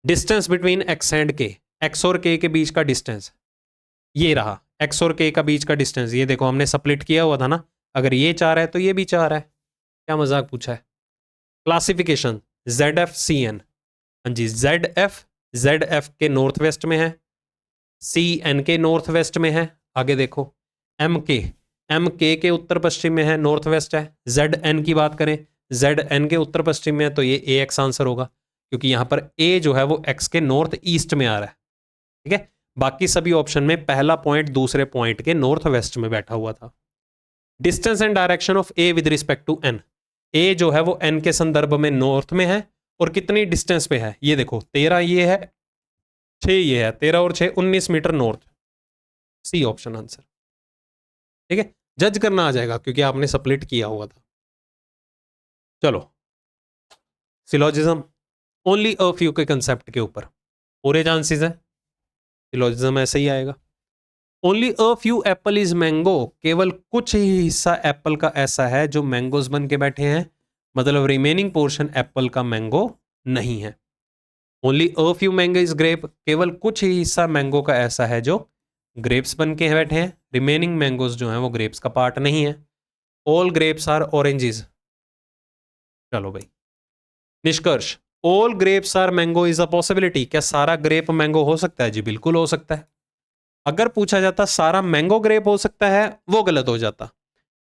डिस्टेंस बिटवीन एक्स एंड के, एक्स और के बीच का डिस्टेंस ये रहा, एक्स और के का बीच का डिस्टेंस, ये देखो हमने स्प्लिट किया हुआ था ना, अगर ये 4 है तो ये भी 4 है, क्या मजाक पूछा है। Classification Z F C N, हाँ जी, जेड एफ के नॉर्थ वेस्ट में है, सी एन के नॉर्थ वेस्ट में है। आगे देखो एम के उत्तर पश्चिम में है, नॉर्थ वेस्ट है। जेड एन की बात करें, जेड एन के उत्तर पश्चिम में है, तो ये ए एक्स आंसर होगा, क्योंकि यहां पर ए जो है वो एक्स के नॉर्थ ईस्ट में आ रहा है। ठीक है, बाकी सभी ऑप्शन में पहला पॉइंट दूसरे पॉइंट के नॉर्थ वेस्ट में बैठा हुआ था। Distance and direction of A with respect to N, A जो है वो एन के संदर्भ में नॉर्थ में है, और कितनी डिस्टेंस पे है, ये देखो 13 ये है, 6 ये है, 13 और 6 19 metre north, C option answer. ठीक है, जज करना आ जाएगा क्योंकि आपने स्प्लिट किया हुआ था। चलो सिलोजिज्म, ओनली अ फ्यू के कंसेप्ट के ऊपर पूरे चांसेस है, सिलोजिज्म ऐसे ही आएगा। Only a few Apple is mango, केवल कुछ ही हिस्सा एप्पल का ऐसा है जो मैंगोज बन के बैठे हैं, मतलब रिमेनिंग पोर्शन एप्पल का मैंगो नहीं है। Only a few mango is grape, केवल कुछ ही हिस्सा मैंगो का ऐसा है जो ग्रेप्स बन के बैठे हैं, रिमेनिंग मैंगोज जो हैं वो ग्रेप्स का पार्ट नहीं है। ऑल ग्रेप्स आर ऑरेंजेस, चलो भाई निष्कर्ष, all grapes are mango is a possibility, क्या सारा ग्रेप मैंगो हो सकता है, जी बिल्कुल हो सकता है। अगर पूछा जाता सारा मैंगो ग्रेप हो सकता है, वो गलत हो जाता,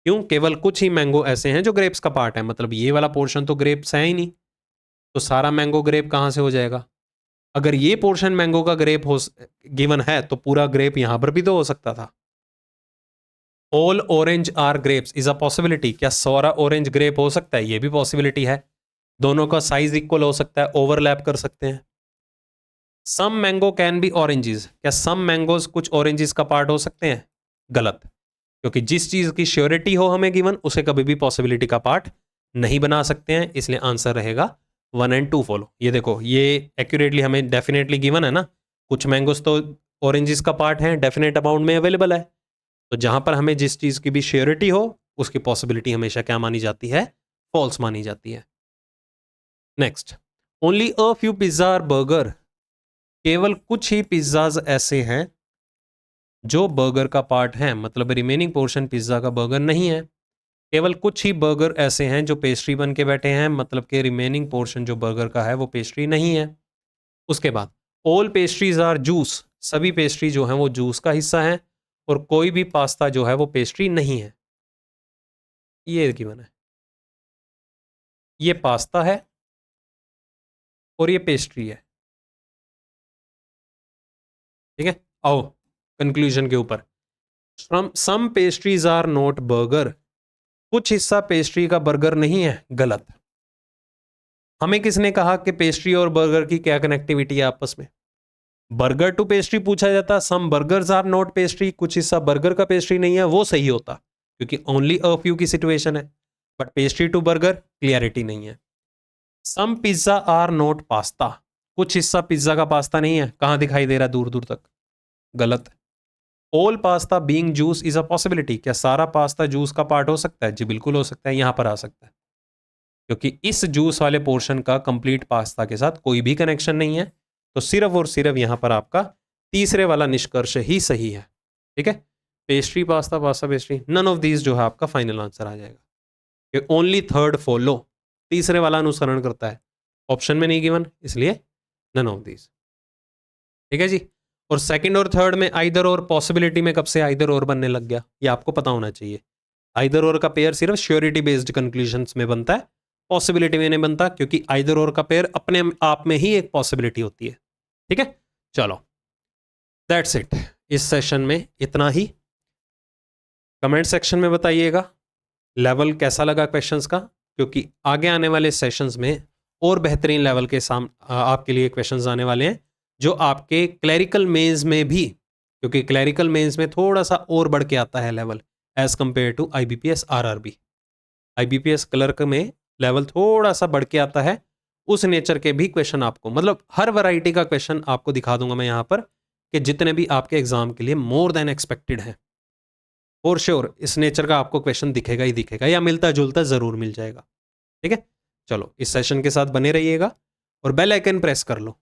क्यों, केवल कुछ ही मैंगो ऐसे हैं जो ग्रेप्स का पार्ट है, मतलब ये वाला पोर्शन तो ग्रेप्स है ही नहीं, तो सारा मैंगो ग्रेप कहां से हो जाएगा। अगर ये पोर्शन मैंगो का ग्रेप हो गिवन है तो पूरा ग्रेप यहां पर भी तो हो सकता था। All orange are grapes is a possibility, क्या सारा ऑरेंज ग्रेप हो सकता है, ये भी पॉसिबिलिटी है। दोनों का साइज इक्वल हो सकता है, ओवरलैप कर सकते हैं। सम मैंगो कैन बी ऑरेंजेस, क्या सम मैंगोज कुछ ऑरेंजेस का पार्ट हो सकते हैं? गलत, क्योंकि जिस चीज की श्योरिटी हो हमें गिवन, उसे कभी भी पॉसिबिलिटी का पार्ट नहीं बना सकते हैं, इसलिए आंसर रहेगा 1 and 2 फॉलो। ये देखो, ये एक्यूरेटली हमें डेफिनेटली गिवन है ना, कुछ मैंगोज तो ऑरेंजेस का पार्ट है, डेफिनेट अमाउंट में अवेलेबल है। तो जहां पर हमें जिस चीज की भी श्योरिटी हो उसकी पॉसिबिलिटी हमेशा क्या मानी जाती है? फॉल्स मानी जाती है। Next, only a few pizza और बर्गर, केवल कुछ ही पिज्जाज ऐसे हैं जो बर्गर का पार्ट है, मतलब रिमेनिंग पोर्शन पिज्जा का बर्गर नहीं है। केवल कुछ ही बर्गर ऐसे हैं जो पेस्ट्री बन के बैठे हैं, मतलब कि रिमेनिंग पोर्शन जो बर्गर का है वो पेस्ट्री नहीं है। उसके बाद ऑल पेस्ट्रीज आर जूस, सभी पेस्ट्री जो है वो जूस का हिस्सा है, और कोई भी पास्ता जो है वो पेस्ट्री नहीं है। ये गिवन है, ये पास्ता है और ये पेस्ट्री है। ठीक है, आओ कंक्लूजन के ऊपर। सम पेस्ट्रीज आर नॉट बर्गर, कुछ हिस्सा पेस्ट्री का बर्गर नहीं है। गलत। हमें किसने कहा कि पेस्ट्री और बर्गर की क्या कनेक्टिविटी है आपस में? बर्गर टू पेस्ट्री पूछा जाता, सम बर्गर्स आर नॉट पेस्ट्री, कुछ हिस्सा बर्गर का पेस्ट्री नहीं है, वो सही होता क्योंकि ओनली अ फ्यू की सिचुएशन है। But pastry to burger clarity नहीं है। Some pizza are not pasta, कुछ हिस्सा पिज्जा का पास्ता नहीं है, कहां दिखाई दे रहा है? दूर दूर तक। गलत। All pasta being juice is a possibility, क्या सारा पास्ता जूस का पार्ट हो सकता है? जी बिल्कुल हो सकता है, यहां पर आ सकता है, क्योंकि इस जूस वाले पोर्शन का कंप्लीट पास्ता के साथ कोई भी कनेक्शन नहीं है। तो सिर्फ और सिर्फ यहां पर आपका तीसरे वाला निष्कर्ष ही सही है। ठीक है, pastry pasta, pasta pastry, none of these जो है आपका फाइनल आंसर आ जाएगा। ओनली थर्ड फॉलो, तीसरे वाला अनुसरण करता है, ऑप्शन में नहीं गिवन, इसलिए नन ऑफ दीज। ठीक है जी। और सेकंड और थर्ड में आइदर और पॉसिबिलिटी में कब से आइदर और बनने लग गया, ये आपको पता होना चाहिए। आइदर और का पेयर सिर्फ श्योरिटी बेस्ड कंक्लूजन्स में बनता है, पॉसिबिलिटी में नहीं बनता, क्योंकि आइदर और का पेयर अपने आप में ही एक पॉसिबिलिटी होती है। ठीक है, चलो दैट्स इट, इस सेशन में इतना ही। कमेंट सेक्शन में बताइएगा लेवल कैसा लगा क्वेश्चंस का, क्योंकि आगे आने वाले सेशंस में और बेहतरीन लेवल के आपके लिए क्वेश्चंस आने वाले हैं, जो आपके क्लरिकल मेंस में भी, क्योंकि क्लरिकल मेंस में थोड़ा सा और बढ़ के आता है level as compare to IBPS RRB। IBPS clerk में लेवल थोड़ा सा बढ़ के आता है, उस नेचर के भी क्वेश्चन आपको, मतलब हर वैरायटी का क्वेश्चन आपको दिखा दूंगा मैं यहाँ पर, कि जितने भी आपके एग्जाम के लिए मोर देन एक्सपेक्टेड हैं। फॉर श्योर इस नेचर का आपको क्वेश्चन दिखेगा ही दिखेगा, या मिलता जुलता जरूर मिल जाएगा। ठीक है, चलो इस सेशन के साथ बने रहिएगा और बेल आइकन प्रेस कर लो।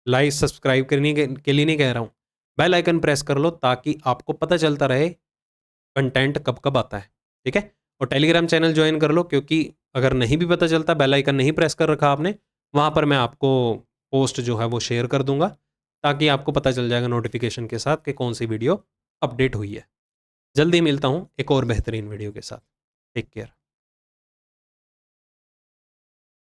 लाइक सब्सक्राइब करने के लिए नहीं कह रहा हूँ, बेल आइकन प्रेस कर लो ताकि आपको पता चलता रहे कंटेंट कब कब आता है। ठीक है, और टेलीग्राम चैनल ज्वाइन कर लो, क्योंकि अगर नहीं भी पता चलता, बेल आइकन नहीं प्रेस कर रखा आपने, वहाँ पर मैं आपको पोस्ट जो है वो शेयर कर दूंगा, ताकि आपको पता चल जाएगा नोटिफिकेशन के साथ कि कौन सी वीडियो अपडेट हुई है। जल्दी मिलता हूँ एक और बेहतरीन वीडियो के साथ। Take care.